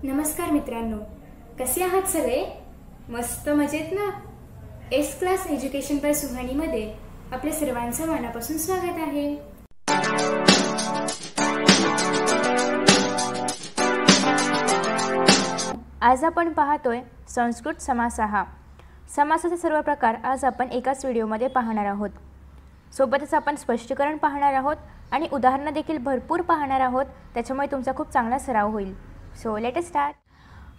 नमस्कार मित्रांनो, कसे आहात सगळे? मस्त मजेत ना? एस क्लास एज्युकेशन बाय सुहानीमध्ये आपल्या सर्वांचं मनापासून स्वागत आहे. आज आपण पाहतोय संस्कृत समास हा. समासाचे सर्व प्रकार आज आपण एकाच व्हिडिओमध्ये पाहणार आहोत. सोबतच आपण स्पष्टीकरण पाहणार आहोत आणि उदाहरणं देखील भरपूर पाहणार आहोत. त्याच्यामुळे तुमचा खूप चांगला सराव होईल. So let us start.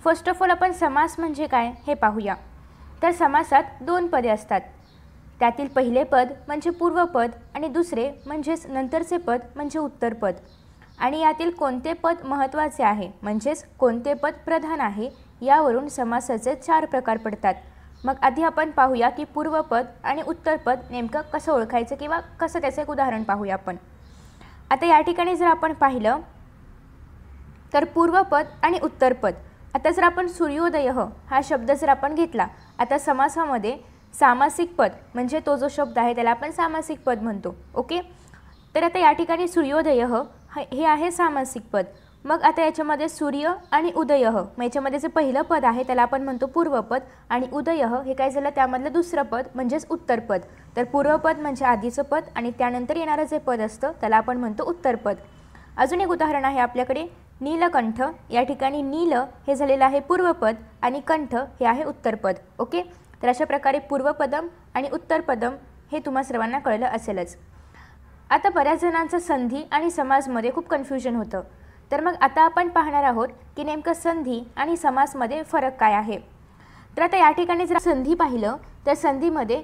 First of all आपण समास म्हणजे काय हे पाहूया. तर समासात दोन पदे असतात. त्यातील पहिले पद म्हणजे पूर्वपद आणि दुसरे म्हणजेच नंतरचे पद म्हणजे उत्तरपद. आणि यातील कोणते पद महत्त्वाचे आहे म्हणजेच कोणते पद प्रधान आहे यावरून समासाचे 4 प्रकार पडतात. मग आधी आपण पाहूया की पूर्वपद आणि उत्तरपद नेमकं कसं ओळखायचं किंवा कसं त्याचं एक उदाहरण पाहूया आपण. आता या ठिकाणी जर आपण पाहिलं तर पूर्वपद आणि उत्तरपद. आता जर आपण सूर्योदय हा शब्द जर आपण घेतला, आता समासामध्ये सामासिक पद म्हणजे तो जो शब्द आहे त्याला आपण सामासिक पद म्हणतो. ओके, तर आता या ठिकाणी सूर्योदय हे आहे सामासिक पद. मग आता याच्यामध्ये सूर्य आणि उदय मग याच्यामध्ये जे पहिलं पद आहे त्याला आपण म्हणतो पूर्वपद आणि उदय हे काय झालं त्यामधलं दुसरं पद म्हणजेच उत्तरपद. तर पूर्वपद म्हणजे आधीचं पद आणि त्यानंतर येणारं जे पद असतं त्याला आपण म्हणतो उत्तरपद. अजून एक उदाहरण आहे आपल्याकडे नीलकंठ. या ठिकाणी नील हे झालेलं आहे पूर्वपद आणि कंठ हे आहे उत्तरपद. ओके, तर अशा प्रकारे पूर्वपदम आणि उत्तरपदम हे तुम्हा सर्वांना कळलं असेलच. आता बऱ्याच जणांचं संधी आणि समासमध्ये खूप कन्फ्युजन होतं. तर मग आता आपण पाहणार आहोत की नेमकं संधी आणि समासमध्ये फरक काय आहे. तर आता या ठिकाणी जर संधी पाहिलं तर संधीमध्ये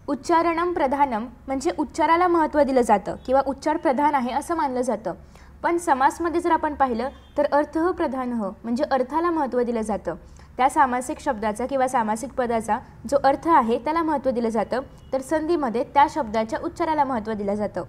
उच्चारणम प्रधानम म्हणजे उच्चाराला महत्त्व दिलं जातं किंवा उच्चार प्रधान आहे असं मानलं जातं. पण समासमध्ये जर आपण पाहिलं तर अर्थ प्रधान म्हणजे अर्थाला महत्त्व दिलं जातं. त्या सामासिक शब्दाचा किंवा सामासिक पदाचा जो अर्थ आहे त्याला महत्त्व दिलं जातं. तर संधीमध्ये त्या शब्दाच्या उच्चाराला महत्त्व दिलं जातं.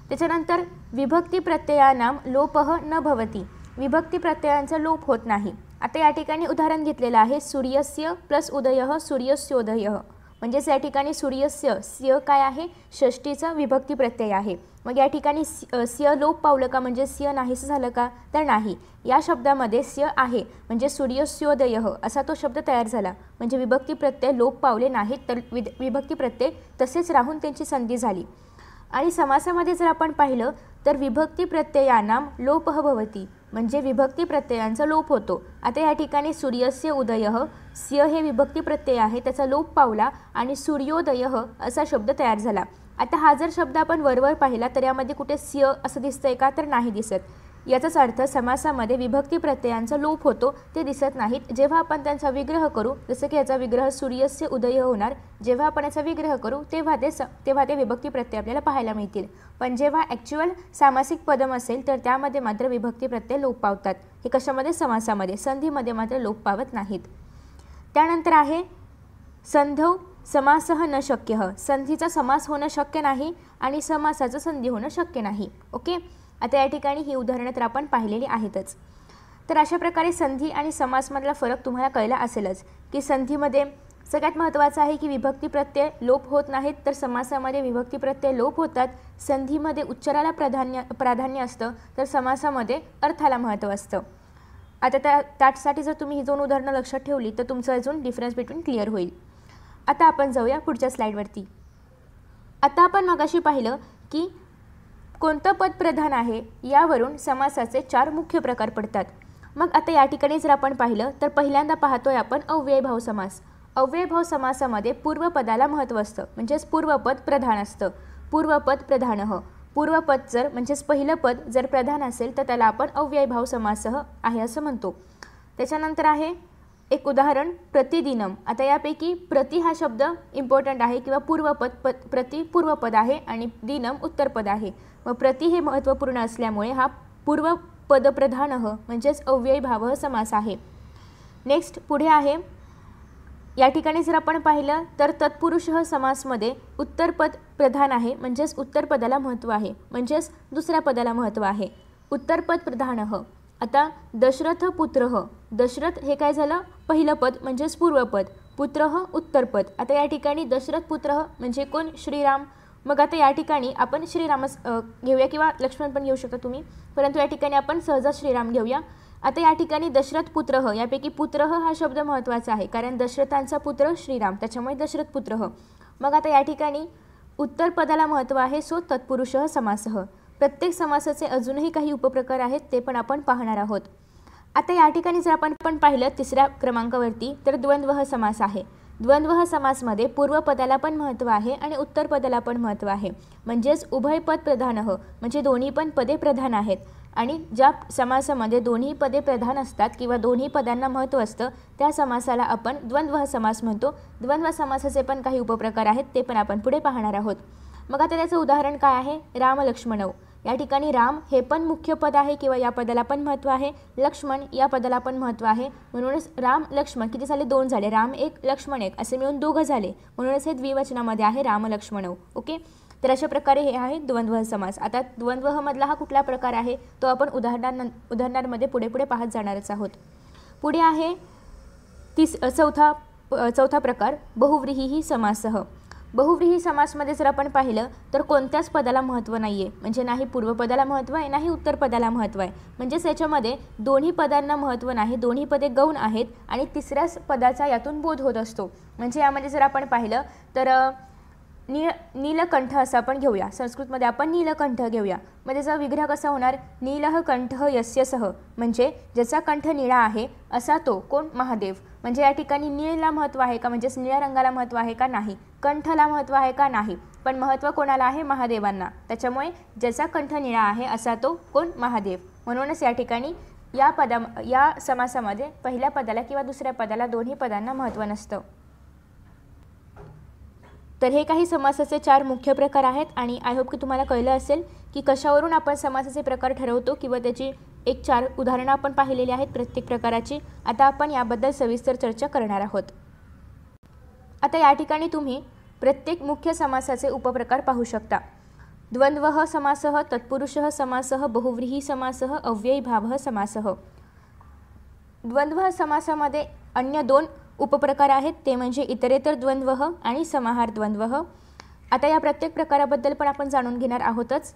त्याच्यानंतर विभक्ती प्रत्ययानाम लोपः न भवति. विभक्ती प्रत्ययांचा लोप होत नाही. आता या ठिकाणी उदाहरण घेतलेलं आहे सूर्यस्य प्लस उदयः सूर्यस्योदयः. म्हणजेच या ठिकाणी सूर्यस्य स्य काय आहे षष्टीचा विभक्ती प्रत्यय आहे. मग या ठिकाणी स्य लोप पावलं का म्हणजे स्य नाहीसं झालं का तर नाही. या शब्दामध्ये स्य आहे म्हणजे सूर्यस्योदयः असा तो शब्द तयार झाला. म्हणजे विभक्ती प्रत्यय लोप पावले नाहीत तर विभक्ती प्रत्यय तसेच राहून त्यांची संधी झाली. आणि समासामध्ये जर आपण पाहिलं तर विभक्ती प्रत्ययानाम लोपः भवति म्हणजे विभक्ती प्रत्ययांचा लोप होतो. आता या ठिकाणी सूर्यस्य उदयः स्य हे विभक्ती प्रत्यय आहे त्याचा लोप पावला आणि सूर्योदयः असा शब्द तयार झाला. आता हा जर शब्द आपण वरवर पाहिला तर यामध्ये कुठे स्य असं दिसतंय का तर नाही दिसत. याचाच अर्थ समासामध्ये विभक्ती प्रत्ययांचा लोप होतो ते दिसत नाहीत. जेव्हा आपण त्यांचा विग्रह करू जसं की याचा विग्रह सूर्यस्य उदय होणार, जेव्हा आपण याचा विग्रह करू तेव्हा ते विभक्ती प्रत्यय आपल्याला पाहायला मिळतील. पण जेव्हा ॲक्च्युअल सामासिक पदम असेल तर त्यामध्ये मात्र विभक्ती प्रत्यय लोप पावतात. हे कशामध्ये समासामध्ये, संधीमध्ये मात्र लोप पावत नाहीत. त्यानंतर आहे संधौ समासः न शक्यः. संधीचा समास होणं शक्य नाही आणि समासाचं संधी होणं शक्य नाही. ओके, आता या ठिकाणी ही उदाहरणं तर आपण पाहिलेली आहेतच. तर अशा प्रकारे संधी आणि समासमधला फरक तुम्हाला कळला असेलच की संधीमध्ये सगळ्यात महत्त्वाचं आहे की विभक्ती प्रत्यय लोप होत नाहीत तर समासामध्ये विभक्ती प्रत्यय लोप होतात. संधीमध्ये उच्चाराला प्राधान्य असतं तर समासामध्ये अर्थाला महत्त्व असतं. आता त्यासाठी जर तुम्ही ही 2 उदाहरणं लक्षात ठेवली तर तुमचं अजून डिफरन्स बिटवीन क्लिअर होईल. आता आपण जाऊया पुढच्या स्लाईडवरती. आता आपण मगाशी पाहिलं की कोणतं पद प्रधान आहे यावरून समासाचे 4 मुख्य प्रकार पडतात. मग आता या ठिकाणी जर आपण पाहिलं तर पहिल्यांदा पाहतोय आपण अव्ययभाव समास. अव्ययभाव समासामध्ये पूर्वपदाला महत्त्व असतं म्हणजेच पूर्वपद प्रधान असतं. पूर्वपद प्रधानः. पूर्वपद जर म्हणजेच पहिलं पद जर प्रधान असेल तर त्याला आपण अव्ययभाव समासः आहे असं म्हणतो. त्याच्यानंतर आहे एक उदाहरण प्रतिदिनम. आता यापैकी प्रति हा शब्द इम्पॉर्टंट आहे किंवा पूर्वपद प्रति पूर्वपद आहे आणि दिनम उत्तरपद आहे. मग प्रति हे महत्त्वपूर्ण असल्यामुळे हा पूर्वपदप्रधानः म्हणजेच अव्ययभाव समास आहे. नेक्स्ट पुढे आहे या ठिकाणी जर आपण पाहिलं तर तत्पुरुषः समासमध्ये उत्तरपद प्रधान आहे म्हणजेच उत्तरपदाला महत्त्व आहे म्हणजेच दुसऱ्या पदाला महत्त्व आहे. उत्तरपद प्रधानः. आता दशरथ पुत्रः. दशरथ हे काय झालं पहिलं पद म्हणजेच पूर्वपद, पुत्रः उत्तरपद. आता या ठिकाणी दशरथ पुत्रः म्हणजे कोण श्रीराम. मग आता या ठिकाणी आपण श्रीरामच घेऊया किंवा लक्ष्मण पण घेऊ शकता तुम्ही, परंतु या ठिकाणी आपण सहज श्रीराम घेऊया. आता या ठिकाणी दशरथ पुत्रः यापैकी पुत्रः हा शब्द महत्त्वाचा आहे, कारण दशरथांचा पुत्र श्रीराम, त्याच्यामुळे दशरथ पुत्रः. मग आता या ठिकाणी उत्तर पदाला महत्त्व आहे, सो तत्पुरुषः समासः. प्रत्येक समासाचे अजूनही काही उपप्रकार आहेत, ते पण आपण पाहणार आहोत. आता या ठिकाणी जर आपण पाहिलं तिसऱ्या क्रमांकावरती तर द्वंद्व समास आहे. द्वंद्व समासमध्ये पूर्व पदाला पण महत्त्व आहे आणि उत्तर पदाला पण महत्त्व आहे. म्हणजेच उभय पद प्रधानः म्हणजे दोन्ही पण पदे प्रधान आहेत. आणि ज्या समासामध्ये दोन्ही पदे प्रधान असतात किंवा दोन्ही पदांना महत्त्व असतं त्या समासाला आपण द्वंद्व समास म्हणतो. द्वंद्व समासाचे पण काही उपप्रकार आहेत, ते पण आपण पुढे पाहणार आहोत. मग आता त्याचं उदाहरण काय आहे, राम लक्ष्मणौ. या ठिकाणी राम हे पण मुख्य पद आहे किंवा या पदाला पण महत्त्व आहे, लक्ष्मण या पदाला पण महत्त्व आहे. म्हणूनच राम लक्ष्मण किती झाले, दोन झाले, राम एक लक्ष्मण एक असे मिळून दोघं झाले, म्हणूनच हे द्विवचनामध्ये आहे राम लक्ष्मणौ. ओके, तर अशा प्रकारे हे आहे द्वंद्व समास. आता द्वंद्व मधला हा कुठला प्रकार आहे तो आपण उदाहरणांमध्ये पुढे पुढे पाहत जाणारच आहोत. पुढे आहे चौथा प्रकार बहुव्रीही समासः. बहुव्रीही समासमध्ये जर आपण पाहिलं तर कोणत्याच पदाला महत्त्व नाही आहे, म्हणजे नाही पूर्व पदाला महत्त्व आहे नाही उत्तर पदाला महत्त्व आहे. म्हणजेच याच्यामध्ये दोन्ही पदांना महत्त्व नाही, दोन्ही पदे गौण आहेत आणि तिसऱ्याच पदाचा यातून बोध होत असतो. म्हणजे यामध्ये जर आपण पाहिलं तर नीलकंठ असं आपण घेऊया, संस्कृतमध्ये आपण नीलकंठ घेऊया. मग त्याचा विग्रह कसा होणार, नीलः कंठः यस्य सः, म्हणजे ज्याचा कंठ निळा आहे असा तो कोण, महादेव. म्हणजे या ठिकाणी नीलला महत्त्व आहे का, म्हणजेच निळ्या रंगाला महत्त्व आहे का, नाही. कंठला महत्त्व आहे का, नाही. पण महत्त्व कोणाला आहे, महादेवांना. त्याच्यामुळे ज्याचा कंठ निळा आहे असा तो कोण, महादेव. म्हणूनच या ठिकाणी या समासामध्ये पहिल्या पदाला किंवा दुसऱ्या पदाला दोन्ही पदांना महत्त्व नसतं. तर हे काही समासाचे 4 मुख्य प्रकार आहेत आणि आय होप की तुम्हाला कळलं असेल की कशावरून आपण समासाचे प्रकार ठरवतो किंवा त्याची 1-4 उदाहरणं आपण पाहिलेली आहेत प्रत्येक प्रकाराची. आता आपण याबद्दल सविस्तर चर्चा करणार आहोत. आता या ठिकाणी तुम्ही प्रत्येक मुख्य समासाचे उपप्रकार पाहू शकता. द्वंद्वः समासः, तत्पुरुषः समासः, बहुव्रीही समासः, अव्ययीभावः समासः. द्वंद्व समासामध्ये अन्य 2 उपप्रकार आहेत, ते म्हणजे इतरेतर द्वंद्वः आणि समाहार द्वंद्वः. आता या प्रत्येक प्रकाराबद्दल पण आपण जाणून घेणार आहोतच.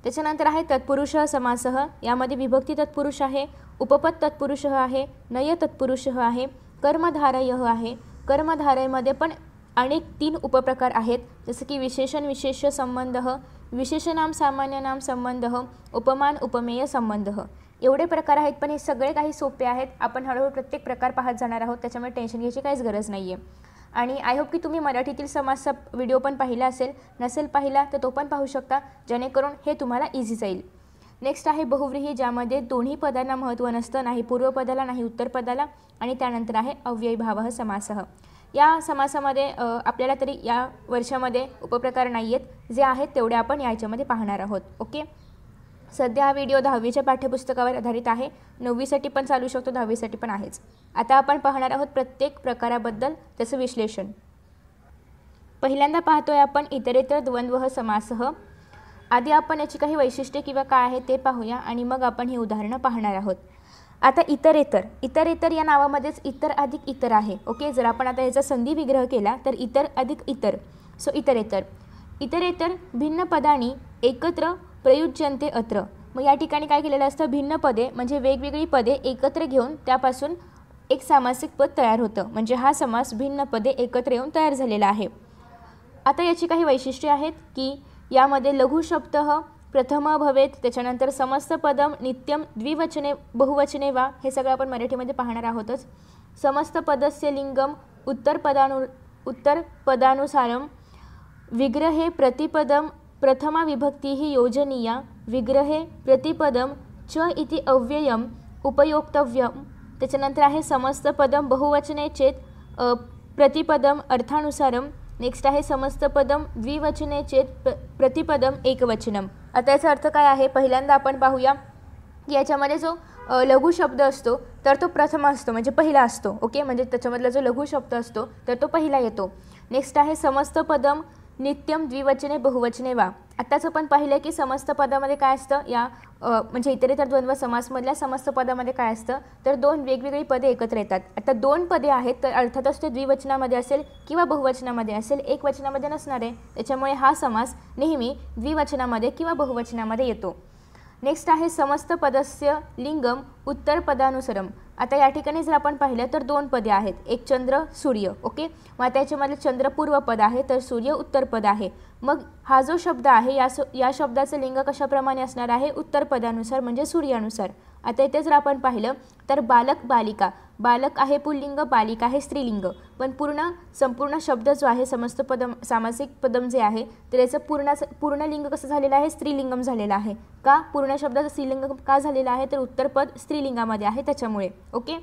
त्याच्यानंतर आहे तत्पुरुषः समासः. यामध्ये विभक्ती तत्पुरुष आहे, उपपद तत्पुरुषः आहे, नय तत्पुरुषः आहे, कर्मधारयः आहे. कर्मधारयमध्ये पण अनेक 3 उपप्रकार आहेत, जसं की विशेषण विशेष्य संबंधः, विशेषणाम सामान्यनाम संबंधः, उपमान उपमेय संबंधः. एवढे प्रकार आहेत, पण हे सगळे काही सोपे आहेत. आपण हळूहळू प्रत्येक प्रकार पाहत जाणार आहोत, त्याच्यामुळे टेन्शन घ्यायची काहीच गरज नाही आहे. आणि आय होप की तुम्ही मराठीतील समासचा व्हिडिओ पण पाहिला असेल, नसेल पाहिला तर तो पण पाहू शकता, जेणेकरून हे तुम्हाला इझी जाईल. नेक्स्ट आहे बहुव्रीही, ज्यामध्ये दोन्ही पदांना महत्त्व नसतं, नाही पूर्व पदाला नाही उत्तर पदाला. आणि त्यानंतर आहे अव्ययीभावः समासः. या समासामध्ये आपल्याला तरी या वर्षामध्ये उपप्रकार नाही आहेत, जे आहेत तेवढे आपण याच्यामध्ये पाहणार आहोत. ओके, सध्या हा व्हिडिओ 10वीच्या पाठ्यपुस्तकावर आधारित आहे. 9वीसाठी पण चालू शकतो, 10वीसाठी पण आहेच. आता आपण पाहणार आहोत प्रत्येक प्रकाराबद्दल त्याचं विश्लेषण. पहिल्यांदा पाहतोय आपण इतरेतर द्वंद्वः समासः. आधी आपण याची काही वैशिष्ट्ये किंवा काय आहे ते पाहूया आणि मग आपण ही उदाहरणं पाहणार आहोत. आता इतरेतर या नावामध्येच इतर अधिक इतर आहे. ओके, जर आपण आता याचा संधी विग्रह केला तर इतर अधिक इतर, सो इतरेतर भिन्न पदांनी एकत्र प्रयुज्यन्ते अत्र. मग या ठिकाणी काय केलेलं असतं, भिन्न पदे म्हणजे वेगवेगळी पदे एकत्र घेऊन त्यापासून एक सामासिक पद तयार होतं. म्हणजे हा समास भिन्न पदे एकत्र येऊन तयार झालेला आहे. आता याची काही वैशिष्ट्ये आहेत की यामध्ये लघु शब्दः प्रथम भवेत, त्याच्यानंतर समस्त पदम नित्यम द्विवचने बहुवचने वा, हे सगळं आपण मराठीमध्ये पाहणार आहोतच. समस्त पदस्य लिंगम उत्तर पदानुसारम, विग्रहे प्रतिपदम प्रथमा विभक्तिः योजनीया, विग्रहे प्रतिपदम च इति अव्ययम उपयोक्तव्यम. त्याच्यानंतर आहे समस्त पदम बहुवचने चेत प्रतिपदम अर्थानुसारम. नेक्स्ट आहे समस्त पदम द्विवचने चेत प्रतिपदम एकवचनम. आता याचा अर्थ काय आहे, पहिल्यांदा आपण पाहूया की याच्यामध्ये जो लघु शब्द असतो तर तो प्रथम असतो, म्हणजे पहिला असतो. ओके, म्हणजे त्याच्यामधला जो लघु शब्द असतो तर तो पहिला येतो. नेक्स्ट आहे समस्त पदम नित्यम द्विवचने बहुवचने वा. आत्ताच आपण पाहिलं की समस्त पदामध्ये काय असतं, या म्हणजे इतरेतर द्वंद्व समासमधल्या समस्त पदामध्ये काय असतं तर 2 वेगवेगळी पदे एकत्र येतात. आता 2 पदे आहेत तर अर्थातच ते द्विवचनामध्ये असेल किंवा बहुवचनामध्ये असेल, एकवचनामध्ये नसणार आहे. त्याच्यामुळे हा समास नेहमी द्विवचनामध्ये किंवा बहुवचनामध्ये येतो. नेक्स्ट आहे समस्त पदस्य लिंगम उत्तर पदानुसरम. आता या ठिकाणी जर आपण पाहिलं तर 2 पदे आहेत, एक चंद्र सूर्य. ओके, मग त्याच्यामध्ये चंद्र पूर्व पद आहे तर सूर्य उत्तर पद आहे. मग हा जो शब्द आहे या शब्दाचं लिंग कशाप्रमाणे असणार आहे, उत्तर पदानुसार म्हणजे सूर्यानुसार. आता इथे जर आपण पाहिलं तर बालक बालिका, बालक आहे पुल्लिंग, बालिका आहे स्त्रीलिंग, पण संपूर्ण शब्द जो आहे समस्त पदम सामासिक पदम जे आहे तर याचं पूर्ण लिंग कसं झालेलं आहे, स्त्रीलिंगम झालेलं आहे. का योजना शब्दाचं स्त्रीलिंग का झालेलं आहे तर उत्तर पद स्त्रीलिंगामध्ये आहे त्याच्यामुळे. ओके,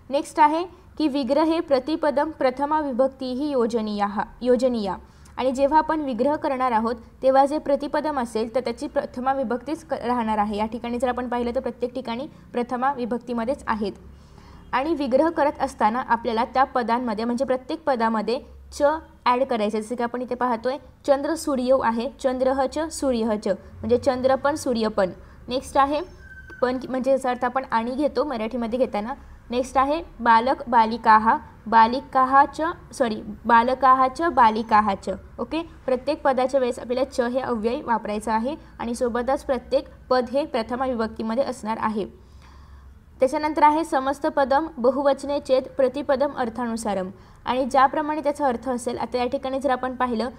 नेक्स्ट आहे की विग्रहे प्रतिपदम प्रथमा विभक्ती ही योजनीया. आणि जेव्हा आपण विग्रह करणार आहोत तेव्हा जे प्रतिपदम असेल तर त्याची प्रथमा विभक्तीच राहणार आहे. या ठिकाणी जर आपण पाहिलं तर प्रत्येक ठिकाणी प्रथमा विभक्तीमध्येच आहेत. आणि विग्रह करत असताना आपल्याला त्या पदांमध्ये म्हणजे प्रत्येक पदामध्ये च ॲड करायचे. जसे की आपण इथे पाहतोय चंद्र सूर्य आहे, चंद्रह च सूर्यह च म्हणजे चंद्र पण सूर्य पण. नेक्स्ट आहे पण म्हणजे याचा अर्थ आपण आणि घेतो मराठीमध्ये घेताना. नेक्स्ट आहे बालक बालिकाहा, बालिकाहा च बालिकाहा च. ओके, प्रत्येक पदाच्या वेळेस आपल्याला च हे अव्यय वापरायचं आहे आणि सोबतच प्रत्येक पद हे प्रथमा विभक्तीमध्ये असणार आहे. त्याच्यानंतर आहे समस्त पदम बहुवचने चेत प्रतिपदम अर्थानुसारम. आणि ज्याप्रमाणे त्याचा अर्थ असेल, आता या ठिकाणी जर आपण पाहिलं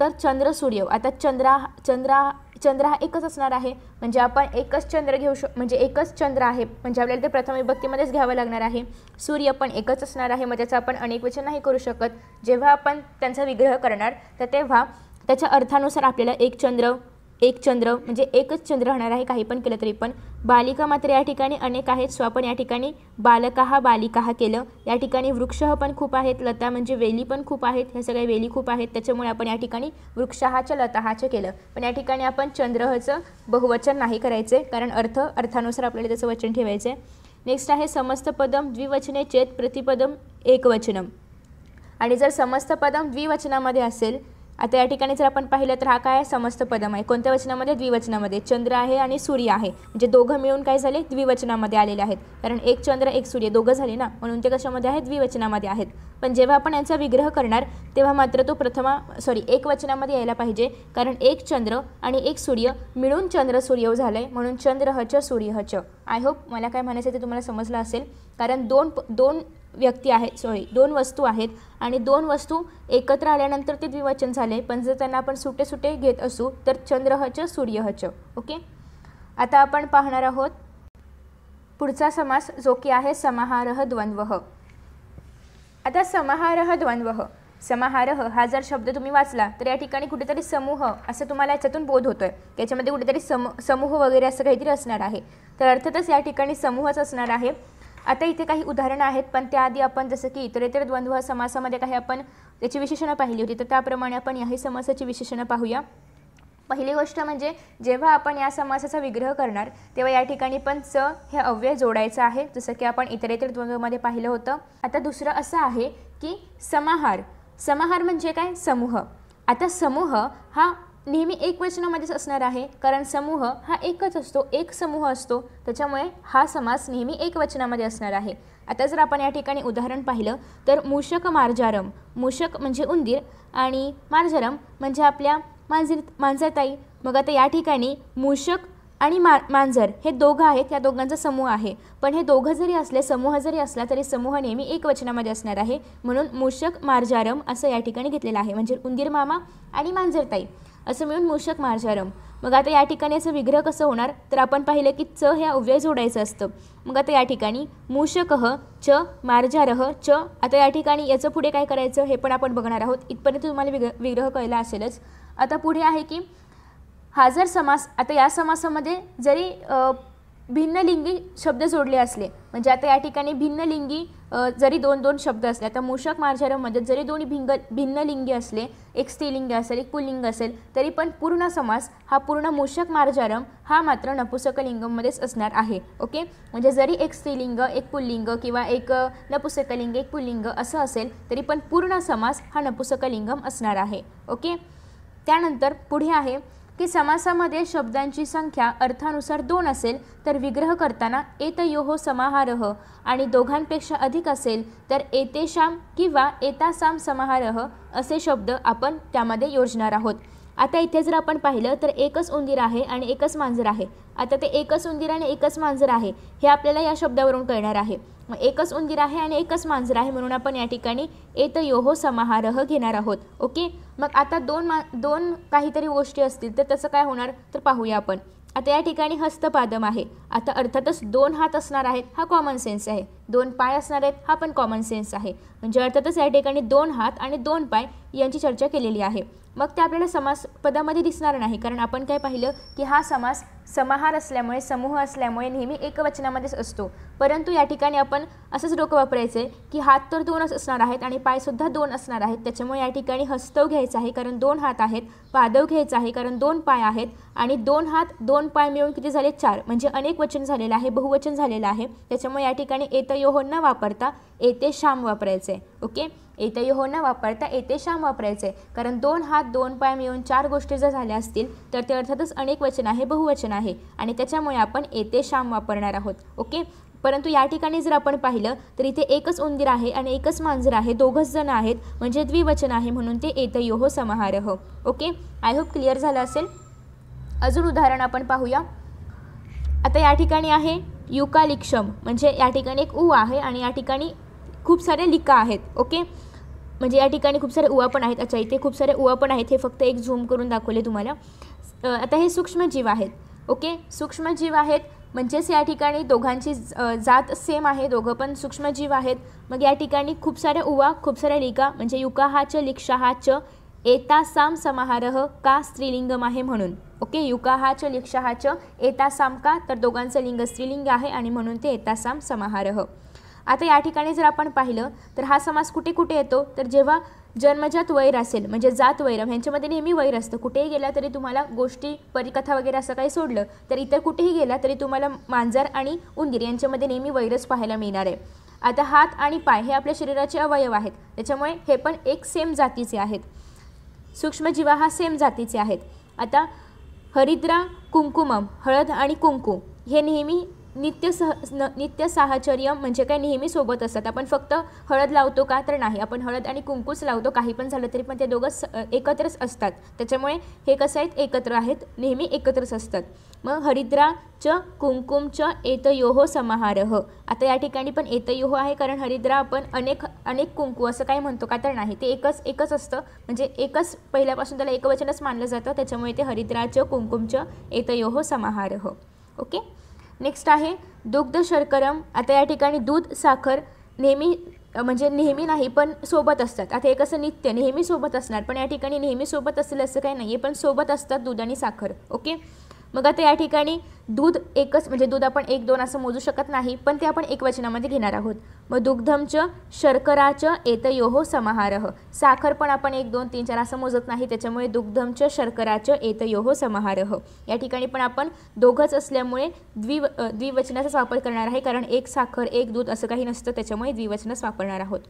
तर चंद्र सूर्य, आता चंद्र हा एकच असणार आहे म्हणजे आपण एकच चंद्र घेऊ म्हणजे एकच चंद्र आहे म्हणजे आपल्याला ते प्रथम विभक्तीमध्येच घ्यावं लागणार आहे. सूर्य पण एकच असणार आहे मग त्याचं आपण अनेक वचन नाही करू शकत. जेव्हा आपण त्यांचा विग्रह करणार तर तेव्हा त्याच्या अर्थानुसार आपल्याला एक चंद्र म्हणजे एकच चंद्र राहणार आहे काही पण केलं तरी पण. बालिका मात्र या ठिकाणी अनेक आहेत, सो आपण या ठिकाणी बालकाहा बालिकाहा केलं. या ठिकाणी वृक्षह पण खूप आहेत, लता म्हणजे वेली पण खूप आहेत, ह्या सगळ्या वेली खूप आहेत त्याच्यामुळे आपण या ठिकाणी वृक्षहाचं लताहाचं केलं. पण या ठिकाणी आपण चंद्रहचं बहुवचन नाही करायचे कारण अर्थानुसार आपल्याला त्याचं वचन ठेवायचं आहे. नेक्स्ट आहे समस्त पदम द्विवचने चेत प्रतिपदम एकवचनम. आणि जर समस्त पदम द्विवचनामध्ये असेल, आता या ठिकाणी जर आपण पाहिलं तर हा काय समस्त पदम आहे, कोणत्या वचनामध्ये, द्विवचनामध्ये. चंद्र आहे आणि सूर्य आहे म्हणजे दोघं मिळून काय झाले, द्विवचनामध्ये आलेले आहेत. कारण एक चंद्र एक सूर्य दोघं झाले ना, म्हणून ते कशामध्ये आहेत, द्विवचनामध्ये आहेत. पण जेव्हा आपण यांचा विग्रह करणार तेव्हा मात्र तो एक वचनामध्ये यायला पाहिजे कारण एक चंद्र आणि एक सूर्य मिळून चंद्र सूर्य झालंय म्हणून चंद्रहच सूर्यहच. आय होप मला काय म्हणायचं ते तुम्हाला समजलं असेल. कारण दोन वस्तू आहेत आणि दोन वस्तू एकत्र आल्यानंतर ते द्विवचन झाले, पण जर त्यांना आपण सुटे घेत असू तर चंद्रहच सूर्यहच. ओके, आता आपण पाहणार आहोत पुढचा समास जो की आहे समाहारः द्वंद्वः. आता समाहारः द्वंद्वः, समाहारः हा जर शब्द तुम्ही वाचला तर या ठिकाणी कुठेतरी समूह असं तुम्हाला याच्यातून बोध होतोय, त्याच्यामध्ये कुठेतरी समूह वगैरे असं काहीतरी असणार आहे. तर अर्थातच या ठिकाणी समूहच असणार आहे. आता इथे काही उदाहरणं आहेत पण त्याआधी आपण जसं की इतरेतर द्वंद्व समासामध्ये काही आपण त्याची विशेषणं पाहिली होती तर त्याप्रमाणे आपण याही समासाची विशेषणं पाहूया. पहिली गोष्ट म्हणजे जेव्हा आपण या समासाचा विग्रह करणार तेव्हा या ठिकाणी पण च हे अव्यय जोडायचं आहे जसं की आपण इतरेतर द्वंद्वमध्ये पाहिलं होतं. आता दुसरं असं आहे की समाहार म्हणजे काय, समूह. आता समूह हा नेहमी एक वचनामध्येच असणार आहे कारण समूह हा एकच असतो, एक समूह असतो, त्याच्यामुळे हा समास नेहमी एक वचनामध्ये असणार आहे. आता जर आपण या ठिकाणी उदाहरण पाहिलं तर मूषक मार्जारम, मूषक म्हणजे उंदीर आणि मार्जारम म्हणजे आपल्या मांजरताई. मग आता या ठिकाणी मूषक आणि मांजर हे दोघं आहेत, या दोघांचा समूह आहे. पण हे दोघं जरी असले, समूह जरी असला तरी समूह नेहमी एक वचनामध्ये असणार आहे म्हणून मूषक मार्जारम असं या ठिकाणी घेतलेलं आहे म्हणजे उंदीर मामा आणि मांजरताई असं मिळून मूषक मार्जारम. मग आता या ठिकाणी याचं विग्रह कसं होणार तर आपण पाहिलं की च हे अव्यय जोडायचं असतं. मग आता या ठिकाणी मूषकः च मार्जारः च. आता या ठिकाणी याचं पुढे काय करायचं हे पण आपण बघणार आहोत. इथपर्यंत तुम्हाला विग्रह कळला असेलच. आता पुढे आहे की हा जर समास, आता या समासामध्ये जरी भिन्नलिंगी शब्द जोडले असले म्हणजे आता या ठिकाणी भिन्नलिंगी जरी दोन शब्द असले, आता मूषक मार्जारममध्ये जरी दोन्ही भिन्नलिंगी असले, एक स्त्रीलिंग असेल एक पुल्लिंग असेल तरी पण पूर्ण समास हा पूर्ण मूषक मार्जारम हा मात्र नपुसकलिंगमध्येच असणार आहे. ओके, म्हणजे जरी एक स्त्रीलिंग एक पुल्लिंग किंवा एक नपुसकलिंग एक पुल्लिंग असं असेल तरी पण पूर्ण समास हा नपुसकलिंगम असणार आहे. ओके, त्यानंतर पुढे आहे की समासामध्ये शब्दांची संख्या अर्थानुसार 2 असेल तर विग्रह करताना एतयोः समाहारः आणि दोघांपेक्षा अधिक असेल तर एतेषां किंवा एतासां समाहारः असे शब्द आपण त्यामध्ये योजणार आहोत. आता इथे जर आपण पाहिलं तर एकच उंदीर आहे आणि एकच मांजर आहे. आता ते एकच उंदीर आणि एकच मांजर आहे हे आपल्याला या शब्दावरून कळणार आहे. मग एकच उंदीर आहे आणि एकच मांजर आहे म्हणून आपण या ठिकाणी एतयोः समाहारः घेणार आहोत. ओके. मग आता दोन काहीतरी गोष्टी असतील तर तसं काय होणार तर पाहूया आपण. आता या ठिकाणी हस्तपादम आहे. आता अर्थातच 2 हात असणार आहेत हा कॉमन सेन्स आहे. 2 पाय असणार आहेत हा पण कॉमन सेन्स आहे. म्हणजे अर्थातच या ठिकाणी 2 हात आणि 2 पाय यांची चर्चा केलेली आहे. मग ते आपल्याला समास पदामध्ये दिसणार नाही कारण आपण काय पाहिलं की हा समास समाहार असल्यामुळे समूह असल्यामुळे नेहमी एकवचनामध्येच असतो. परंतु या ठिकाणी आपण असंच डोकं वापरायचं आहे की हात तर 2च असणार आहेत आणि पायसुद्धा 2 असणार आहेत. त्याच्यामुळे या ठिकाणी हस्तव घ्यायचं आहे कारण 2 हात आहेत. पादव घ्यायचं आहे कारण 2 पाय आहेत. आणि 2 हात 2 पाय मिळून किती झाले 4 म्हणजे अनेक वचन झालेलं आहे, बहुवचन झालेलं आहे. त्याच्यामुळे या ठिकाणी एतयोः न वापरता एतेषां वापरायचं आहे. ओके. एतयोः न वापरता एतेषां वापरायचे कारण 2 हात 2 पाय मिळून 4 गोष्टी जर झाल्या असतील तर ते अर्थातच अनेक वचन आहे, बहुवचन आहे आणि त्याच्यामुळे आपण एतेषां वापरणार आहोत. ओके. परंतु या ठिकाणी जर आपण पाहिलं तर इथे एकच उंदीर आहे आणि एकच मांजर आहे, दोघंच जण आहेत म्हणजे द्विवचन आहे म्हणून ते एतयोः समाहारः. ओके. आय होप क्लिअर झालं असेल. अजून उदाहरण आपण पाहूया. आता या ठिकाणी आहे युकालिक्षम म्हणजे या ठिकाणी एक उ आहे आणि या ठिकाणी खूप सारे लिका आहेत. ओके. म्हणजे या ठिकाणी खूप सारे उआ पण आहेत. अच्छा, इथे खूप सारे उआ पण आहेत. हे फक्त एक झूम करून दाखवले तुम्हाला. आता हे सूक्ष्मजीव आहेत. ओके. सूक्ष्मजीव आहेत म्हणजेच या ठिकाणी दोघांची जात सेम आहे, दोघं पण सूक्ष्मजीव आहेत. मग या ठिकाणी खूप सारे उआ, खूप सारे लिका म्हणजे युकाहाच लिक्षाहाच एतासाम समाहारः का स्त्रीलिंगम आहे म्हणून. ओके. युकाहाच लिक्षाहाच एतासाम का तर दोघांचं लिंग स्त्रीलिंग आहे आणि म्हणून ते एतासाम समाहारः. आता या ठिकाणी जर आपण पाहिलं तर हा समास कुठे कुठे येतो तर जेव्हा जन्मजात वैर असेल म्हणजे जात वैरम ह्यांच्यामध्ये नेहमी वैर असतं. कुठेही गेला तरी तुम्हाला गोष्टी परिकथा वगैरे असं काही सोडलं तर इतर कुठेही गेला तरी तुम्हाला मांजर आणि उंदीर यांच्यामध्ये नेहमी वैरच पाहायला मिळणार आहे. आता हात आणि पाय हे आपल्या शरीराचे अवयव आहेत त्याच्यामुळे हे पण एक सेम जातीचे आहेत. सूक्ष्मजीवा हा सेम जातीचे आहेत. आता हरिद्रा कुंकुमम हळद आणि कुंकू हे नेहमी नित्य साहचर्य म्हणजे काय नेहमी सोबत असतात. आपण फक्त हळद लावतो का तर नाही, आपण हळद आणि कुंकूच लावतो. काही पण झालं तरी पण ते दोघं एकत्रच असतात. त्याच्यामुळे हे कसं आहेत एकत्र आहेत, नेहमी एकत्रच असतात. मग हरिद्राच कुंकुमच एतयोः समाहारः. आता या ठिकाणी पण एतयोः आहे कारण हरिद्रा आपण अनेक कुंकू असं काय म्हणतो का तर नाही, ते एकच असतं म्हणजे एकच पहिल्यापासून त्याला एकवचनच मानलं जातं. त्याच्यामुळे ते हरिद्राच कुंकुमच एतयोः समाहारः. ओके. नेक्स्ट आहे दुग्ध शर्करम. आता या ठिकाणी दूध साखर नेहमी म्हणजे नेहमी नाही पण सोबत असतात. आता हे कसं नित्य नेहमी सोबत असणार पण या ठिकाणी नेहमी सोबत असेल असं काही नाही आहे पण सोबत असतात दूध आणि साखर. ओके. मग आता या ठिकाणी दूध एकच म्हणजे दूध आपण 1 2 असं मोजू शकत नाही पण ते आपण एकवचनामध्ये घेणार आहोत. मग दुग्धमच शर्कराच एतयोः समाहारः. साखर पण आपण 1 2 3 4 असं मोजत नाही त्याच्यामुळे दुग्धमच शर्कराच एतयोः समाहारः. या ठिकाणी पण आपण दोघंच असल्यामुळे द्विवचनाचाच वापर करणार आहे कारण 1 साखर 1 दूध असं काही नसतं त्याच्यामुळे द्विवचनच वापरणार आहोत.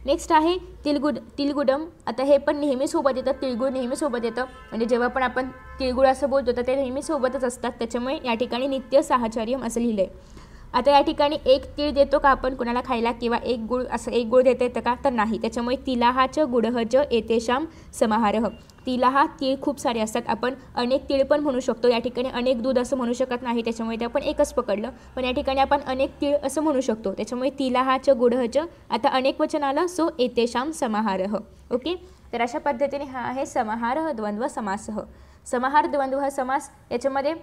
नेक्स्ट आहे तिळगुडम. आता हे पण नेहमी सोबत येतं, तिळगुळ नेहमी सोबत येतं म्हणजे जेव्हा पण आपण तिळगुळ असं बोलतो तर ते नेहमी सोबतच असतात त्याच्यामुळे या ठिकाणी नित्य साहचर्यम असं लिहिलं आहे. आता या ठिकाणी 1 तीळ देतो का आपण कुणाला खायला किंवा 1 गुळ असं 1 गुळ देता येतं का तर नाही. त्याच्यामुळे तिलाहाच गुडहच एतेषां समाहारः. तिलाहा तीळ खूप सारे असतात, आपण अनेक तीळ पण म्हणू शकतो. या ठिकाणी अनेक दूध असं म्हणू शकत नाही त्याच्यामुळे ते आपण एकच पकडलं पण या ठिकाणी आपण अनेक तीळ असं म्हणू शकतो त्याच्यामुळे तिलाहाच गुडहच. आता अनेक वचन आलं सो एतेषां समाहारः. ओके. तर अशा पद्धतीने हा आहे समाहारः द्वंद्व समासः. समाहार द्वंद्व समास याच्यामध्ये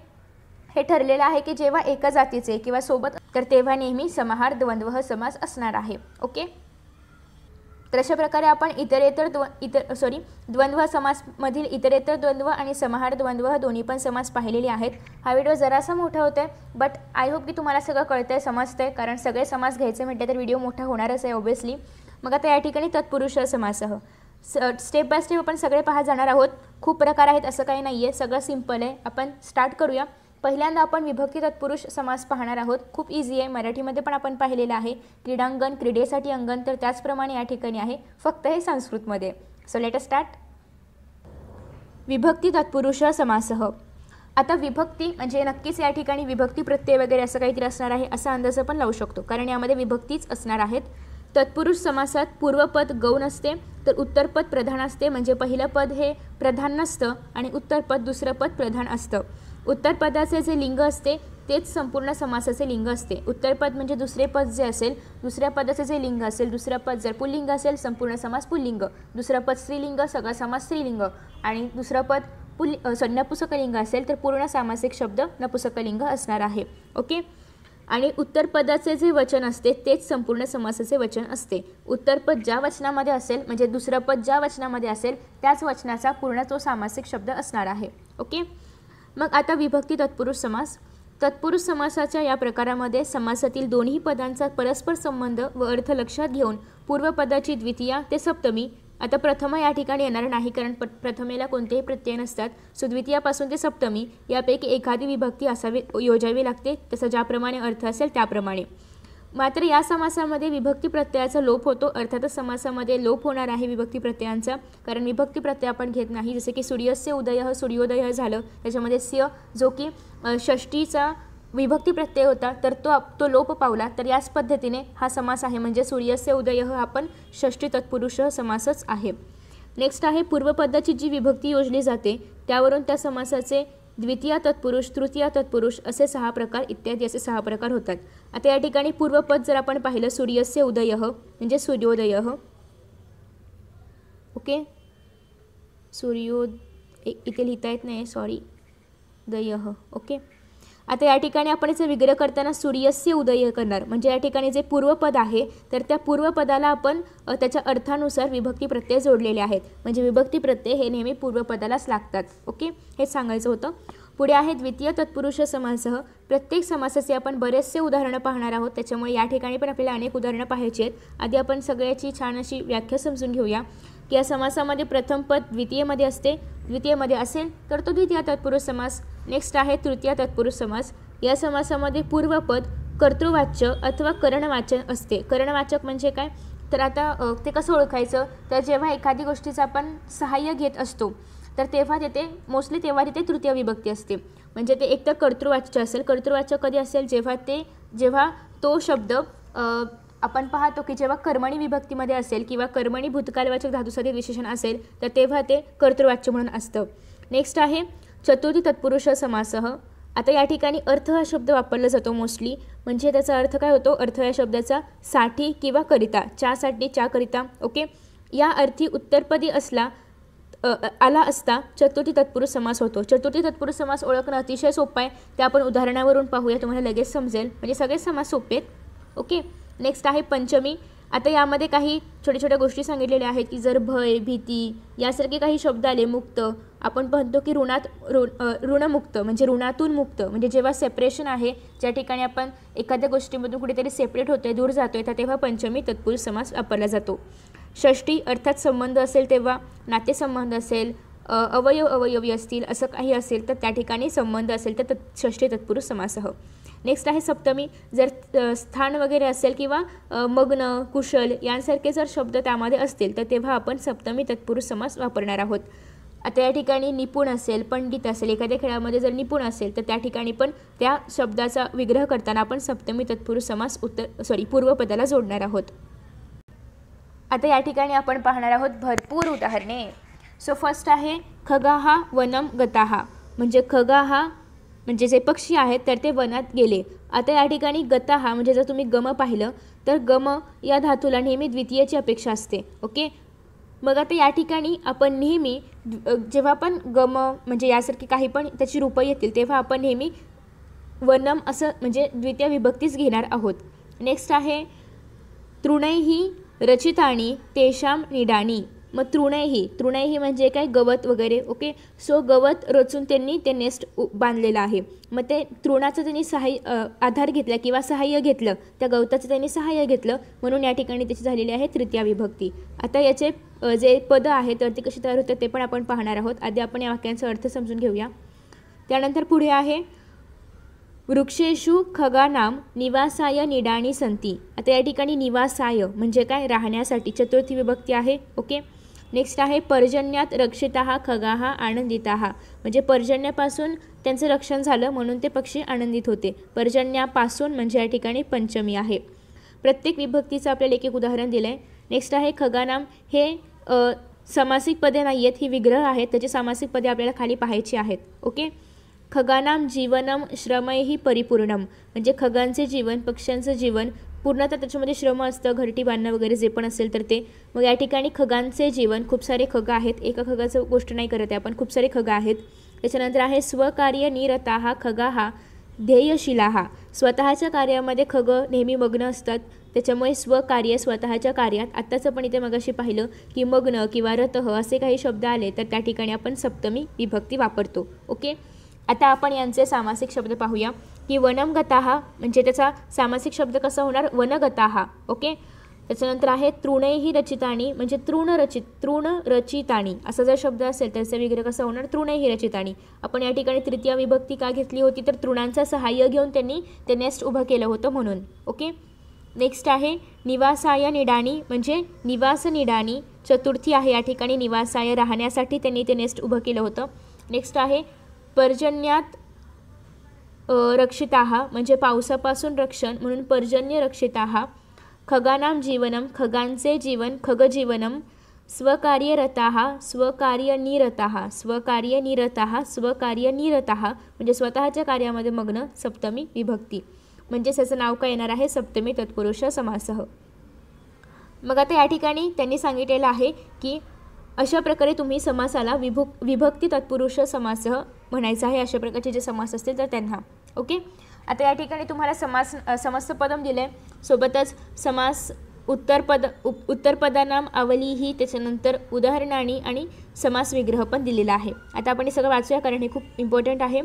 हे ठरलेलं आहे की जेव्हा एका जातीचे किंवा सोबत तर तेव्हा नेहमी समाहार द्वंद्व समास असणार आहे. ओके. तर अशा प्रकारे आपण द्वंद्व समासमधील इतरेतर द्वंद्व आणि समाहार द्वंद्व दोन्ही पण समास पाहिलेले आहेत. हा व्हिडिओ जरासा मोठा होतोय बट आय होप की तुम्हाला सगळं कळतंय समजतंय कारण सगळे समास घ्यायचे म्हटले तर व्हिडिओ मोठा होणारच आहे ऑब्वियसली. मग आता या ठिकाणी तत्पुरुष समासः स्टेप बाय स्टेप आपण सगळे पाहत जाणार आहोत. खूप प्रकार आहेत असं काही नाही आहे, सगळं सिम्पल आहे. आपण स्टार्ट करूया. पहिल्यांदा आपण विभक्ती तत्पुरुष समास पाहणार आहोत. खूप इझी आहे, मराठीमध्ये पण आपण पाहिलेलं आहे. क्रीडांगण क्रीडेसाठी अंगण तर त्याचप्रमाणे या ठिकाणी आहे फक्त हे संस्कृतमध्ये. So let us start. विभक्ती तत्पुरुष समासः. आता विभक्ती म्हणजे नक्कीच या ठिकाणी विभक्ती प्रत्यय वगैरे असं काहीतरी असणार आहे असा अंदाज पण लावू शकतो कारण यामध्ये विभक्तीच असणार आहेत. तत्पुरुष समासात पूर्वपद गौण असते तर उत्तरपद प्रधान असते, म्हणजे पहिलं पद हे प्रधान नसतं आणि उत्तरपद दुसरं पद प्रधान असतं. उत्तरपदाचे जे लिंग असते तेच संपूर्ण समासाचे लिंग असते. उत्तरपद म्हणजे दुसरे पद जे असेल, दुसऱ्या पदाचे जे लिंग असेल, दुसरं पद जर पुल्लिंग असेल संपूर्ण समास पुल्लिंग, दुसरं पद स्त्रीलिंग सगळा समास स्त्रीलिंग, आणि दुसरं पद नपुसकलिंग असेल तर पूर्ण सामासिक शब्द नपुसकलिंग असणार आहे. ओके. आणि उत्तरपदाचे जे वचन असते तेच संपूर्ण समासाचे वचन असते. उत्तरपद ज्या वचनामध्ये असेल, म्हणजे दुसरं पद ज्या वचनामध्ये असेल त्याच वचनाचा पूर्ण तो सामासिक शब्द असणार आहे. ओके. मग आता विभक्ती तत्पुरुष समास. तत्पुरुष समासाच्या या प्रकारामध्ये समासातील दोन्ही पदांचा परस्पर संबंध व अर्थ लक्षात घेऊन पूर्वपदाची द्वितीया ते सप्तमी, आता प्रथम या ठिकाणी येणार नाही कारण प्रथमेला कोणतेही प्रत्यय नसतात, सो द्वितीयापासून ते सप्तमी यापैकी एखादी विभक्ती असावी योजावी लागते, तसं ज्याप्रमाणे अर्थ असेल त्याप्रमाणे. मात्र या समासामध्ये विभक्ती प्रत्ययाचा लोप होतो. अर्थातच समासामध्ये लोप होणार आहे विभक्ती प्रत्ययांचा, कारण विभक्ती प्रत्यय आपण घेत नाही. जसे की सूर्यस्य उदय सूर्योदय झालं, त्याच्यामध्ये स्य जो की षष्टीचा विभक्ती प्रत्यय होता तर तो लोप पावला. तर याच पद्धतीने हा समास आहे, म्हणजे सूर्यस्य उदय हा आपण षष्टी तत्पुरुष समासच आहे. नेक्स्ट आहे पूर्वपदाची जी विभक्ती योजली जाते त्यावरून त्या समासाचे द्वितीय तत्पुरुष, तृतीय तत्पुरुष असे 6 प्रकार इत्यादी असे 6 प्रकार होतात. आता या ठिकाणी पूर्वपद जर आपण पाहिलं सूर्यस्य उदय म्हणजे सूर्योदय. ओके. इथे लिहिता येत नाही, सॉरी, दय. ओके. आता या ठिकाणी आपण याचा विग्रह करताना सूर्यस्य उदय करणार, म्हणजे या ठिकाणी जे पूर्वपद आहे तर त्या पूर्वपदाला आपण त्याच्या अर्थानुसार विभक्ती प्रत्यय जोडलेले आहेत, म्हणजे विभक्ती प्रत्यय हे नेहमी पूर्वपदालाच लागतात. ओके, हे सांगायचं होतं. पुढे आहे द्वितीय तत्पुरुष समासः. प्रत्येक समासाचे आपण बरेचसे उदाहरणं पाहणार आहोत, त्याच्यामुळे या ठिकाणी पण आपल्याला अनेक उदाहरणं पाहायची आहेत. आधी आपण सगळ्याची छान अशी व्याख्या समजून घेऊया की या समासामध्ये प्रथम पद द्वितीयमध्ये असते, द्वितीयमध्ये असेल तर तो द्वितीय तत्पुरुष समास. नेक्स्ट आहे तृतीय तत्पुरुष समास. या समासामध्ये पूर्वपद कर्तृवाच्य अथवा करणवाचक असते. करणवाचक म्हणजे काय, तर आता ते कसं ओळखायचं, तर जेव्हा एखादी गोष्टीचं आपण सहाय्य घेत असतो तर तेव्हा तिथे मोस्टली तिथे तृतीय विभक्ती असते, म्हणजे ते एकतर कर्तृवाच्य असेल. कर्तृवाच्य कधी असेल, जेव्हा तो शब्द आपण पाहतो की जेव्हा कर्मणी विभक्तीमध्ये असेल किंवा कर्मणी भूतकालवाचक धातुसहित विशेषण असेल तर तेव्हा ते कर्तृवाच्य म्हणून असतं. नेक्स्ट आहे चतुर्थी तत्पुरुष समासः. आता या ठिकाणी अर्थ हा शब्द वापरला जातो मोस्टली, म्हणजे त्याचा अर्थ काय होतो, अर्थ या शब्दाचा साठी किंवा करिता, साठी च्या करिता. ओके, या अर्थी उत्तरपदी आला असता चतुर्थी तत्पुरुष समास होतो. चतुर्थी तत्पुरुष समास ओळखणं अतिशय सोपं आहे, ते आपण उदाहरणावरून पाहूया, तुम्हाला लगेच समजेल, म्हणजे सगळे समास सोपे आहेत. ओके. नेक्स्ट आहे पंचमी. आता यामध्ये काही छोट्या छोट्या गोष्टी सांगितलेल्या आहेत की जर भय, भीती यासारखे काही शब्द आले, मुक्त, आपण म्हणतो की ऋणमुक्त म्हणजे ऋणातून मुक्त, म्हणजे जेव्हा सेपरेशन आहे, ज्या ठिकाणी आपण एखाद्या गोष्टीमधून कुठेतरी सेपरेट होतोय, दूर जातोय, तर तेव्हा पंचमी तत्पुरुष समास वापरला जातो. षष्टी अर्थात संबंध असेल तेव्हा, नातेसंबंध असेल, अवयवी असतील, असं काही असेल तर त्या ठिकाणी संबंध असेल तर षष्टी तत्पुरुष समासः. नेक्स्ट आहे सप्तमी. जर स्थान वगैरे असेल किंवा मग्न, कुशल यांसारखे जर शब्द त्यामध्ये असतील तर तेव्हा आपण सप्तमी तत्पुरुष समास वापरणार आहोत. आता या ठिकाणी निपुण असेल, पंडित असेल, एखाद्या खेळामध्ये जर निपुण असेल तर त्या ठिकाणी पण त्या शब्दाचा विग्रह करताना आपण सप्तमी तत्पुरुष समास पूर्वपदाला जोडणार आहोत. आता या ठिकाणी आपण पाहणार आहोत भरपूर उदाहरणे. सो फर्स्ट आहे खगाहा वनम गताहा, म्हणजे खगाहा म्हणजे जे पक्षी आहेत तर ते वनात गेले. आता या ठिकाणी गताहा म्हणजे जर तुम्ही गम पाहिलं तर गम या धातूला नेहमी द्वितीयची अपेक्षा असते. ओके, मग आता या ठिकाणी आपण नेहमी जेव्हा पण गम म्हणजे यासारखी काही पण त्याची रूपं येतील तेव्हा आपण नेहमी वनम असं म्हणजे द्वितीय विभक्तीच घेणार आहोत. नेक्स्ट आहे तृणैहि रचितानी तेषाम निडानी. मग तृणैहि म्हणजे काय, गवत वगैरे. ओके, सो गवत रचून त्यांनी ते नेस्ट बांधलेलं आहे. मग ते तृणाचं त्यांनी आधार घेतला किंवा सहाय्य घेतलं, त्या गवताचं त्यांनी सहाय्य घेतलं, म्हणून या ठिकाणी त्याची झालेली आहे तृतीय विभक्ती. आता याचे जे पदं आहेत तर ते कशी तयार होतात ते पण आपण पाहणार आहोत. आधी आपण या वाक्यांचा अर्थ समजून घेऊया. त्यानंतर पुढे आहे वृक्षेषु खगानाम निवासाय निडाणी संती. आता या ठिकाणी निवासाय म्हणजे काय, राहण्यासाठी, चतुर्थी विभक्ती आहे. ओके. नेक्स्ट आहे पर्जन्यात रक्षिताः खगाः आनंदिताः, म्हणजे पर्जन्यापासून त्यांचं रक्षण झालं म्हणून ते पक्षी आनंदित होते. पर्जन्यापासून म्हणजे या ठिकाणी पंचमी आहे. प्रत्येक विभक्तीचं आपल्याला एक एक उदाहरण दिलं आहे. नेक्स्ट आहे खगानाम. हे समासिक पदे नाही आहेत, ही विग्रह आहेत, त्याची समासिक पदे आपल्याला खाली पाहायची आहेत. ओके. खगानाम जीवनम श्रमैहि परिपूर्णम, म्हणजे खगांचे जीवन, पक्ष्यांचं जीवन पूर्णतः त्याच्यामध्ये श्रम असतं, घरटी बांधणं वगैरे जे पण असेल तर ते. मग या ठिकाणी खगांचे जीवन, खूप सारे खग आहेत, एका खगाचं गोष्ट नाही करत आहे आपण, खूप सारे खग आहेत. त्याच्यानंतर आहे स्वकार्य निरताहा खगाहा ध्येयशिलाहा, स्वतःच्या कार्यामध्ये खग नेहमी मग्न असतात, त्याच्यामुळे स्वकार्य, स्वतःच्या कार्यात. आत्ताच आपण इथे मगाशी पाहिलं की मग्न किंवा रतः असे काही शब्द आले तर त्या ठिकाणी आपण सप्तमी विभक्ती वापरतो. ओके. आता आपण यांचे सामासिक शब्द पाहूया की वनम गताहा, म्हणजे त्याचा सामासिक शब्द कसा होणार, वनगताहा. ओके. त्याच्यानंतर आहे तृणैहि रचितानी, म्हणजे तृण रचितानी असा जर शब्द असेल त्याचा विग्रह कसा होणार, तृणैहि रचितानी. आपण या ठिकाणी तृतीय विभक्ती का घेतली होती, तर तृणांचा सहाय्य घेऊन त्यांनी ते नेस्ट उभं केलं होतं म्हणून. ओके. नेक्स्ट आहे निवासाय निडानी, म्हणजे निवास निडानी चतुर्थी आहे, या ठिकाणी निवासाय राहण्यासाठी त्यांनी ते नेस्ट उभं केलं होतं. नेक्स्ट आहे पर्जन्यात रक्षिताहा, म्हणजे पावसापासून रक्षण म्हणून पर्जन्य रक्षिताहा. खगानाम जीवनम, खगांचे जीवन, खगजीवनम. स्वकार्यरताहा, स्वकार्यनिरताहा, स्वकार्यनिरताहा, स्वकार्यनिरताहा, म्हणजे स्वतःच्या कार्यामध्ये मग्न, सप्तमी विभक्ती. म्हणजे त्याचं नाव काय येणार आहे, सप्तमी तत्पुरुष समासः. मग आता या ठिकाणी त्यांनी सांगितलेलं आहे की अशा प्रकारे तुम्ही समासाला विभक्ती तत्पुरुष समासः म्हणायचं आहे, अशा प्रकारचे जे समास असतील तर त्यांना. ओके. आता या ठिकाणी तुम्हाला समस्त पदम दिले, सोबतच समास उत्तरपदानाम आवलीही, त्याच्यानंतर उदाहरणांनी आणि समास विग्रह पण दिलेला आहे. आता आपण हे सगळं वाचूया कारण हे खूप इम्पॉर्टंट आहे.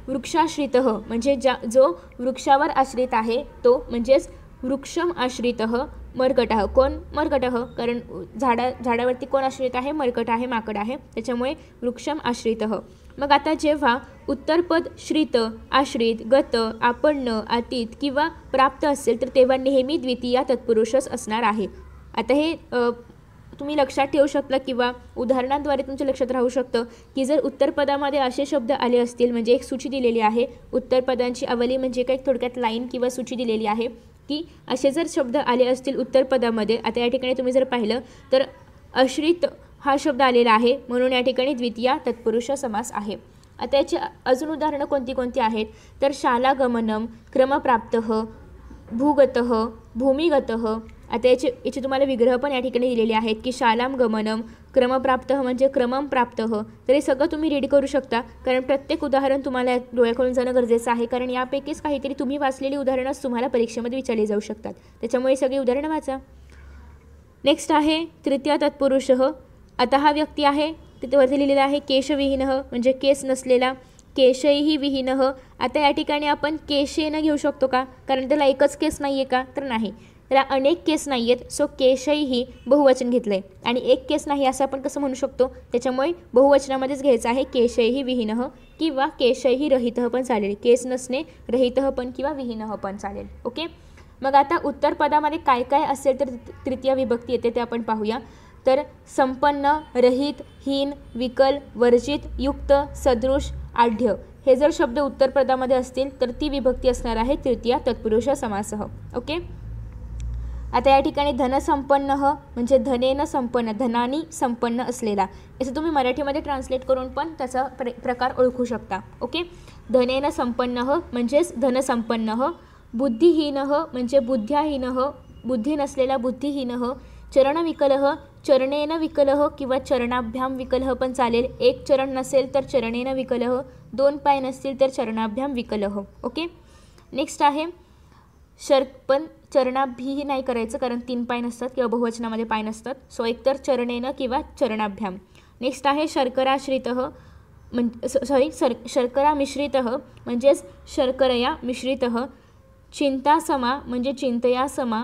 वृक्षाश्रितः, म्हणजे जो वृक्षावर आश्रित आहे तो, म्हणजेच वृक्षम आश्रितः. मर्कटः, कोण, मर्कटः, कारण झाडावरती कोण आश्रित आहे, मर्कट आहे, माकड आहे, त्याच्यामुळे वृक्षम आश्रितः. मग आता जेव्हा उत्तरपद श्रित, आश्रित, गत, आपन्न, अतीत किंवा प्राप्त असेल तर तेव्हा नेहमी द्वितीय तत्पुरुषच असणार आहे. आता हे तुम्ही लक्षात ठेवू शकता किंवा उदाहरणांद्वारे तुमच्या लक्षात राहू शकतं की जर उत्तरपदामध्ये असे शब्द आले असतील, म्हणजे एक सूची दिलेली आहे, उत्तरपदांची अवली म्हणजे काही थोडक्यात लाईन किंवा सूची दिलेली आहे की असे जर शब्द आले असतील उत्तरपदामध्ये. आता या ठिकाणी तुम्ही जर पाहिलं तर आश्रित हा शब्द आलेला आहे म्हणून या ठिकाणी द्वितीय तत्पुरुष समास आहे. आता याची अजून उदाहरणं कोणती आहेत तर शालागमनम, क्रमप्राप्तः, भूगतः, भूमिगतः. आता याची तुम्हाला विग्रह पण या ठिकाणी दिलेले आहेत की शालाम गमनम, क्रमप्राप्तः म्हणजे क्रमम प्राप्तः. तर हे सगळं तुम्ही रीड करू शकता कारण प्रत्येक उदाहरण तुम्हाला डोळ्याकडून जाणं गरजेचं आहे, कारण यापैकीच काहीतरी तुम्ही वाचलेली उदाहरणंच तुम्हाला परीक्षेमध्ये विचारली जाऊ शकतात, त्याच्यामुळे सगळी उदाहरणं वाचा. नेक्स्ट आहे तृतीय तत्पुरुषः. आता हा व्यक्ती आहे तिथे वरती लिहिलेला आहे केशविहीनः, म्हणजे केस नसलेला. केशैहि विहीनः. आता या ठिकाणी आपण केशेनं घेऊ शकतो का, कारण त्याला एकच केस नाही आहे का, तर नाही, त्याला अनेक केस नाही आहेत. सो केशैहि बहुवचन घेतलं आहे आणि एक केस नाही असं आपण कसं म्हणू शकतो, त्याच्यामुळे बहुवचनामध्येच घ्यायचं आहे केशैहि विहीनः किंवा केशैहि रहितः पण चालेल, केस नसणे रहितः पण किंवा विहीनः पण चालेल. ओके. मग आता उत्तरपदामध्ये काय काय असेल तर तृतीय विभक्ती येते ते आपण पाहूया. तर संपन्न, रहित, हीन, विकल, वर्जित, युक्त, सदृश, आढ्य हे जर शब्द उत्तरपदामध्ये असतील तर ती विभक्ती असणार आहे तृतीय तत्पुरुष समासः. ओके. आता या ठिकाणी धनसंपन्न म्हणजे धनेनं संपन्न, धनानी संपन्न असलेला, याचं तुम्ही मराठीमध्ये ट्रान्सलेट करून पण त्याचा प्रकार ओळखू शकता. ओके. धनेनं संपन्न म्हणजेच धनसंपन्न. बुद्धिहीनः म्हणजे बुद्ध्याहीनः, बुद्धी नसलेला, बुद्धिहीनः. चरणविकलः, चरणेन विकलः किंवा चरणाभ्याम विकलः पण चालेल. एक चरण नसेल तर चरणेन विकलः, दोन पाय नसतील तर चरणाभ्याम विकलः. ओके. नेक्स्ट आहे पण चरणाभ्यही नाही करायचं कारण तीन पाय नसतात किंवा बहुवचनामध्ये पाय नसतात, सो एकतर चरणेनं किंवा चरणाभ्याम. नेक्स्ट आहे शर्कराश्रितः, शर्करा मिश्रितः म्हणजेच शर्करया मिश्रितः. चिंतासमा म्हणजे चिंतया समा.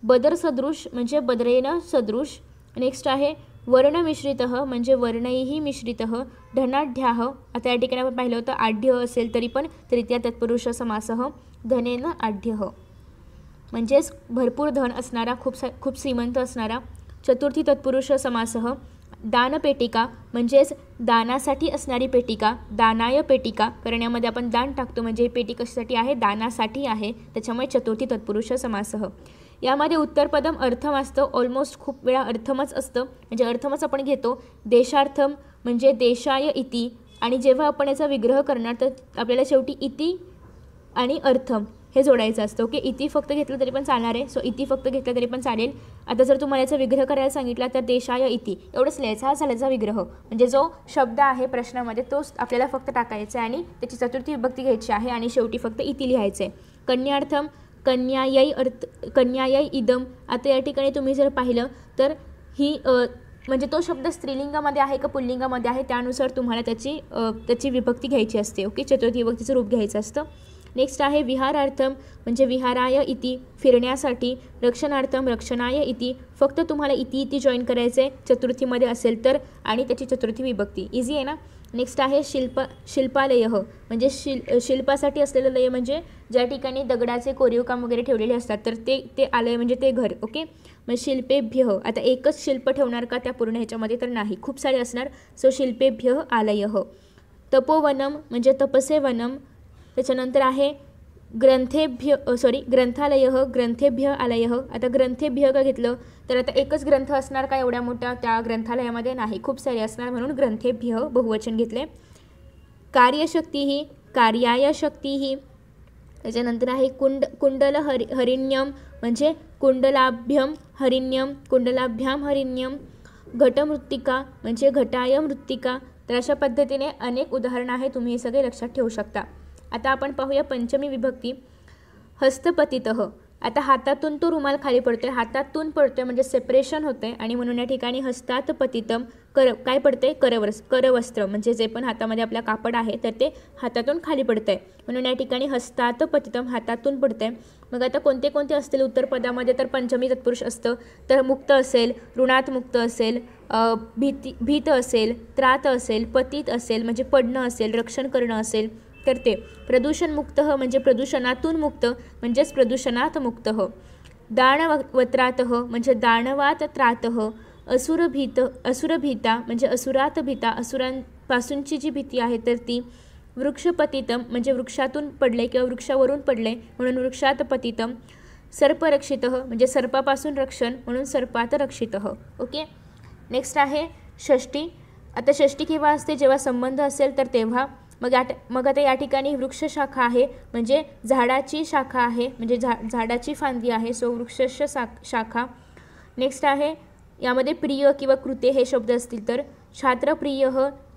बदर सदृश म्हणजे बदरेनं सदृश. नेक्स्ट आहे वर्णमिश्रितः म्हणजे वर्णैहि मिश्रितः. धनाढ्याः, आता या ठिकाणी आपण पाहिलं होतं आढ्य असेल तरी पण तृतीय तत्पुरुष समासः. धनेनं आढ्यः म्हणजेच भरपूर धन असणारा, खूप श्रीमंत असणारा. चतुर्थी तत्पुरुष समासः. दानपेटिका म्हणजेच दानासाठी असणारी पेटिका, दानाय पेटिका, कारण यामध्ये आपण दान टाकतो म्हणजे ही पेटी कशासाठी आहे, दानासाठी आहे, त्याच्यामुळे चतुर्थी तत्पुरुष समासः. यामध्ये उत्तरपदम अर्थम असतं, ऑलमोस्ट खूप वेळा अर्थमच असतं, म्हणजे अर्थमच आपण घेतो. देशार्थम म्हणजे देशाय इति, आणि जेव्हा आपण याचा विग्रह करणार तर आपल्याला शेवटी इति आणि अर्थम हे जोडायचं असतं. ओके, इति फक्त घेतलं तरी पण चालणार आहे, सो इति फक्त घेतलं तरी पण चालेल. आता जर तुम्हाला याचा विग्रह करायला सांगितला तर देशाय इति एवढंच लिहायचं. हा झाल्याचा विग्रह, म्हणजे जो शब्द आहे प्रश्नामध्ये तोच आपल्याला फक्त टाकायचा आहे आणि त्याची चतुर्थी विभक्ती घ्यायची आहे आणि शेवटी फक्त इति लिहायचं आहे. कन्यार्थम कन्यायै इदम. आता या ठिकाणी तुम्ही जर पाहिलं तर ही म्हणजे तो शब्द स्त्रीलिंगामध्ये आहे का पुल्लिंगामध्ये आहे त्यानुसार तुम्हाला त्याची विभक्ती घ्यायची असते. ओके, चतुर्थी विभक्तीचं रूप घ्यायचं असतं. नेक्स्ट आहे विहारार्थम म्हणजे विहाराय इति, फिरण्यासाठी. रक्षणार्थम रक्षणाय इति, फक्त तुम्हाला इति जॉईन करायचं आहे चतुर्थीमध्ये असेल तर, आणि त्याची चतुर्थी विभक्ती. इझी आहे ना. नेक्स्ट आहे शिल्पालय म्हणजे शिल्पासाठी असलेलं लय म्हणजे ज्या ठिकाणी दगडाचे कोरीव काम वगैरे ठेवलेले असतात तर ते आलय म्हणजे ते घर. ओके, मग शिल्पेभ्य, आता एकच शिल्प ठेवणार का त्या पूर्ण ह्याच्यामध्ये तर नाही, खूप सारे असणार. सो शिल्पेभ्य आलय. तपोवनम म्हणजे तपसे वनम. त्याच्यानंतर आहे ग्रंथालय ग्रंथेभ्य आलय. आता ग्रंथेभ्य का घेतलं तर आता एकच ग्रंथ असणार का एवढ्या मोठ्या त्या ग्रंथालयामध्ये नाही, खूप सारे असणार म्हणून ग्रंथेभ्य बहुवचन घेतले. कार्यशक्ती कार्याय शक्ती. त्याच्यानंतर आहे कुंडल हरिण्यम म्हणजे कुंडलाभ्यम हरिण्यम. घटमृत्तिका म्हणजे घटाय मृत्तिका. तर अशा पद्धतीने अनेक उदाहरणं आहे, तुम्ही हे सगळे लक्षात ठेवू शकता. आता आपण पाहूया पंचमी विभक्ती. हस्तपतितः. आता हातातून तो रुमाल खाली पडतोय, हातातून पडतोय म्हणजे सेपरेशन होतंय आणि म्हणून या ठिकाणी हस्तात पतितम काय पडतंय करवस्त्र म्हणजे जे पण हातामध्ये आपल्या कापड आहे तर ते हातातून खाली पडतंय म्हणून या ठिकाणी हस्तात पतितम हातातून पडतंय. मग आता कोणते कोणते असतील उत्तरपदामध्ये तर पंचमी तत्पुरुष असतं, तर मुक्त असेल, ऋणात मुक्त असेल, भीत असेल, त्रात असेल, पतित असेल म्हणजे पडणं असेल, रक्षण करणं असेल तर ते. प्रदूषणमुक्त म्हणजे प्रदूषणातून मुक्त म्हणजेच प्रदूषणात मुक्त. दानवत्रात म्हणजे दानवात त्रात. असुरभीता म्हणजे असुरात भीता, असुरांपासूनची जी भीती आहे तर ती. वृक्षपतितम म्हणजे वृक्षातून पडले किंवा वृक्षावरून पडले म्हणून वृक्षात पतितम. सर्परक्षित म्हणजे सर्पापासून रक्षण म्हणून सर्पात रक्षित. ओके, नेक्स्ट आहे षष्टी. आता षष्टी केव्हा असते, जेव्हा संबंध असेल तर तेव्हा. मग आता या ठिकाणी वृक्ष शाखा आहे म्हणजे झाडाची शाखा आहे म्हणजे झाडाची फांदी आहे, सो वृक्षस्य शाखा. नेक्स्ट आहे यामध्ये प्रिय किंवा कृते हे शब्द असतील तर. छात्रप्रिय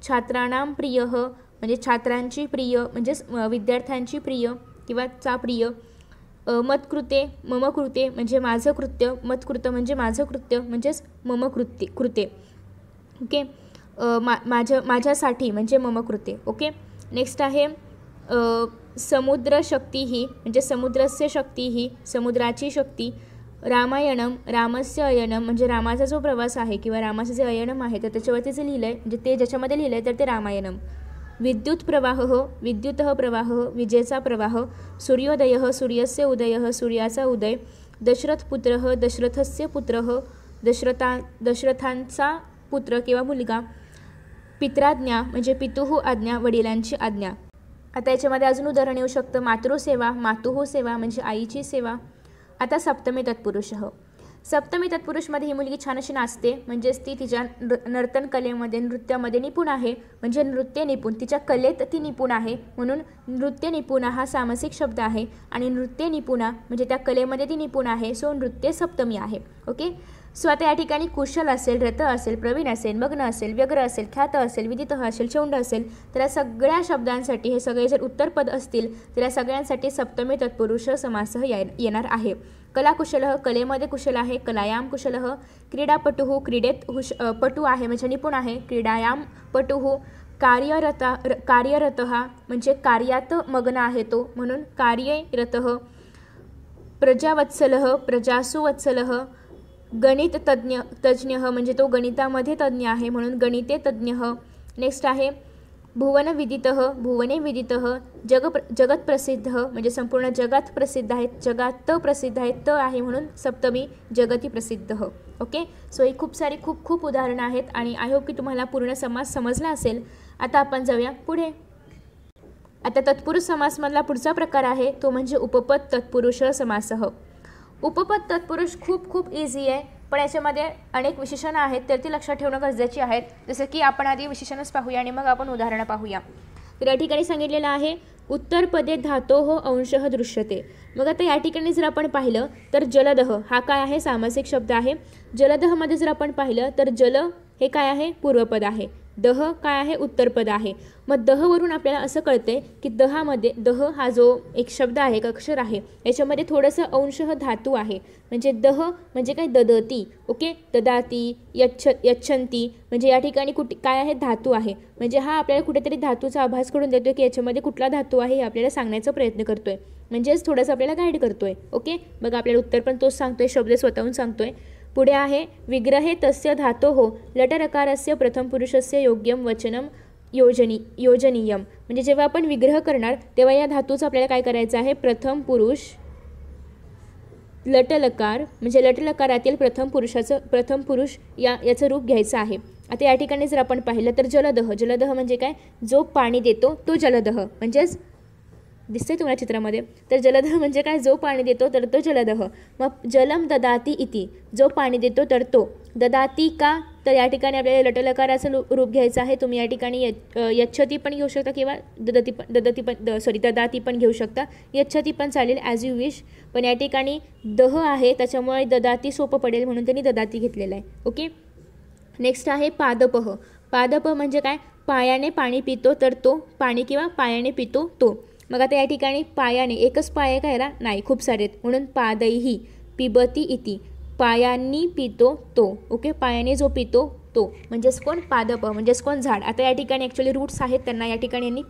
छात्राणाम प्रिय म्हणजे छात्रांची प्रिय म्हणजेच विद्यार्थ्यांची प्रिय किंवा चा प्रिय. मत्कृते मम कृते म्हणजे माझं कृत्य, मत्कृत म्हणजे माझं कृत्य म्हणजेच मम कृते. ओके, माझ्यासाठी म्हणजे मम कृते. ओके, नेक्स्ट आहे समुद्र शक्ती ही म्हणजे समुद्रस्य शक्ती ही समुद्राची शक्ती. रामायणम रामस्य अयनम म्हणजे रामाचा जो प्रवास आहे किंवा रामाचं जे अयनम आहे तर त्याच्यावरती जे लिहिलं आहे म्हणजे ते ज्याच्यामध्ये लिहिलं आहे तर ते रामायणम. विद्युत प्रवाह विजेचा प्रवाह. सूर्योदय सूर्यस्य उदय सूर्याचा उदय. दशरथपुत्र दशरथस्य पुत्र दशरथांचा पुत्र किंवा मुलगा. पित्राज्ञा म्हणजे पितुः आज्ञा वडिलांची आज्ञा. आता याच्यामध्ये अजून उदाहरण येऊ शकतं. मातृसेवा मातुः सेवा म्हणजे आईची सेवा. आता सप्तमी तत्पुरुष. सप्तमी तत्पुरुषमध्ये ही मुलगी छान अशी नाचते म्हणजेच ती तिच्या नर्तन कलेमध्ये नृत्यामध्ये निपुण आहे म्हणजे नृत्य निपुण, तिच्या कलेत ती निपुण आहे म्हणून नृत्य निपुणा हा सामासिक शब्द आहे आणि नृत्य निपुणा म्हणजे त्या कलेमध्ये ती निपुण आहे, सो नृत्य सप्तमी आहे. ओके, सो आता या ठिकाणी कुशल असेल, रत असेल, प्रवीण असेल, मग्न असेल, व्यग्र असेल, ख्यात असेल, विदित असेल, चौंड असेल तर या सगळ्या शब्दांसाठी हे सगळे जर उत्तरपद असतील तर या सगळ्यांसाठी सप्तमी तत्पुरुष समास येणार आहे. कलाकुशल कलेमध्ये कुशल आहे, कलायाम कुशल. क्रीडापटू क्रीडेत पटू आहे म्हणजे निपुण आहे, क्रीडायाम पटू. कार्यरत म्हणजे कार्यात मग्न आहे तो म्हणून कार्यरत. प्रजावत्सल प्रजासु वत्सल. गणित तज्ञ म्हणजे तो गणितामध्ये तज्ञ आहे म्हणून गणिते तज्ञ. नेक्स्ट आहे भुवने विदित. जगत प्रसिद्ध म्हणजे संपूर्ण जगात प्रसिद्ध आहेत, जगात प्रसिद्ध आहेत, त आहे म्हणून सप्तमी जगती प्रसिद्ध. ओके, सो ही खूप उदाहरणं आहेत आणि आय होप की तुम्हाला पूर्ण समास समजला असेल. आता आपण जाऊया पुढे. आता तत्पुरुष समासमधला पुढचा प्रकार आहे तो म्हणजे उपपद तत्पुरुष समास. उपपद तत्पुरुष खूप खूप इझी आहे, पण याच्यामध्ये अनेक विशेषणं आहेत तर ती लक्षात ठेवणं गरजेची आहेत. जसं की आपण आधी विशेषणच पाहूया आणि मग आपण उदाहरणं पाहूया. तर या ठिकाणी सांगितलेलं आहे उत्तरपदे धातोः अंशः दृश्यते. मग आता या ठिकाणी जर आपण पाहिलं तर जलदः हा काय आहे, सामासिक शब्द आहे. जलदःमध्ये जर आपण पाहिलं तर जल हे काय आहे, पूर्वपद आहे. दह काय आहे, उत्तरपद आहे. मग दहवरून आपल्याला असं कळतंय की दह हा जो एक शब्द आहे, एक अक्षर आहे, याच्यामध्ये थोडंसं अंशः धातू आहे. म्हणजे दह म्हणजे काय, ददती. ओके, ददाती, यच्छन्ती, म्हणजे या ठिकाणी काय आहे, धातू आहे. म्हणजे हा आपल्याला कुठेतरी धातूचा आभास करून देतोय की याच्यामध्ये कुठला धातू आहे हे आपल्याला सांगण्याचा प्रयत्न करतोय, म्हणजेच थोडंसं आपल्याला गाईड करतोय. ओके, मग आपल्याला उत्तर पण तोच सांगतोय, शब्द स्वतःहून सांगतोय. पुढे आहे विग्रहे तस्य धातोः लटरकारस्य प्रथम पुरुषस्य योग्यम वचनम योजनीयम. म्हणजे जेव्हा आपण विग्रह करणार तेव्हा या धातूचं आपल्याला काय करायचं आहे, प्रथम पुरुष लटलकार, म्हणजे लटलकारातील प्रथम पुरुष याचं रूप घ्यायचं आहे. आता या ठिकाणी जर आपण पाहिलं तर जलदह म्हणजे काय, जो पाणी देतो तो जलदह, म्हणजेच दिसतंय तुम्हाला चित्रामध्ये. तर जलदह म्हणजे काय, जो पाणी देतो तर तो जलदह. मग जलम ददाती इति, जो पाणी देतो तर तो. ददाती का, तर या ठिकाणी आपल्याला लटलकाराचं रूप घ्यायचं आहे. तुम्ही या ठिकाणी यच्छती पण घेऊ शकता किंवा ददाती पण घेऊ शकता. यच्छती पण चालेल, ॲज यू विश. पण या ठिकाणी दह आहे त्याच्यामुळे ददाती सोपं पडेल म्हणून त्यांनी ददाती घेतलेलं आहे. ओके, नेक्स्ट आहे पादपः. पादपः म्हणजे काय, पायाने पाणी पितो तर तो, पाणी किंवा पायाने पितो तो. मग आता या ठिकाणी पायाने, एकच पाय घ्यायला नाही, खूप सारे आहेत म्हणून पादैही पिबती इति, पायांनी पितो तो. ओके, पायाने जो पितो तो म्हणजेच कोण, पादप म्हणजेच कोण, झाड. आता या ठिकाणी ॲक्च्युली रूट्स आहेत त्यांना या ठिकाणी यांनी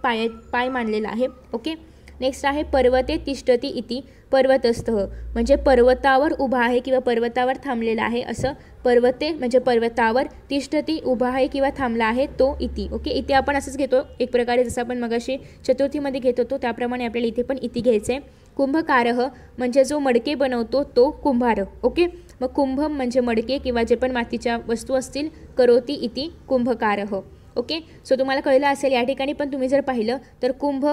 पाय मानलेला आहे. ओके, नेक्स्ट आहे पर्वते तिष्ठती इति पर्वतस्थः, म्हणजे पर्वतावर उभा आहे किंवा पर्वतावर थांबलेला आहे असं. पर्वते म्हणजे पर्वतावर, तिष्ठती उभा आहे किंवा थांबला आहे तो इति. ओके, इथे आपण असंच घेतो एक प्रकारे, जसं आपण मगाशी चतुर्थीमध्ये घेत होतो त्याप्रमाणे आपल्याला इथे पण इति घ्यायचं आहे. कुंभकारः म्हणजे जो मडके बनवतो तो कुंभार. ओके, मग कुंभम म्हणजे मडके किंवा जे पण मातीच्या वस्तू असतील, करोती इति कुंभकारः. ओके, सो तुम्हाला कळलं असेल. या ठिकाणी पण तुम्ही जर पाहिलं तर कुंभ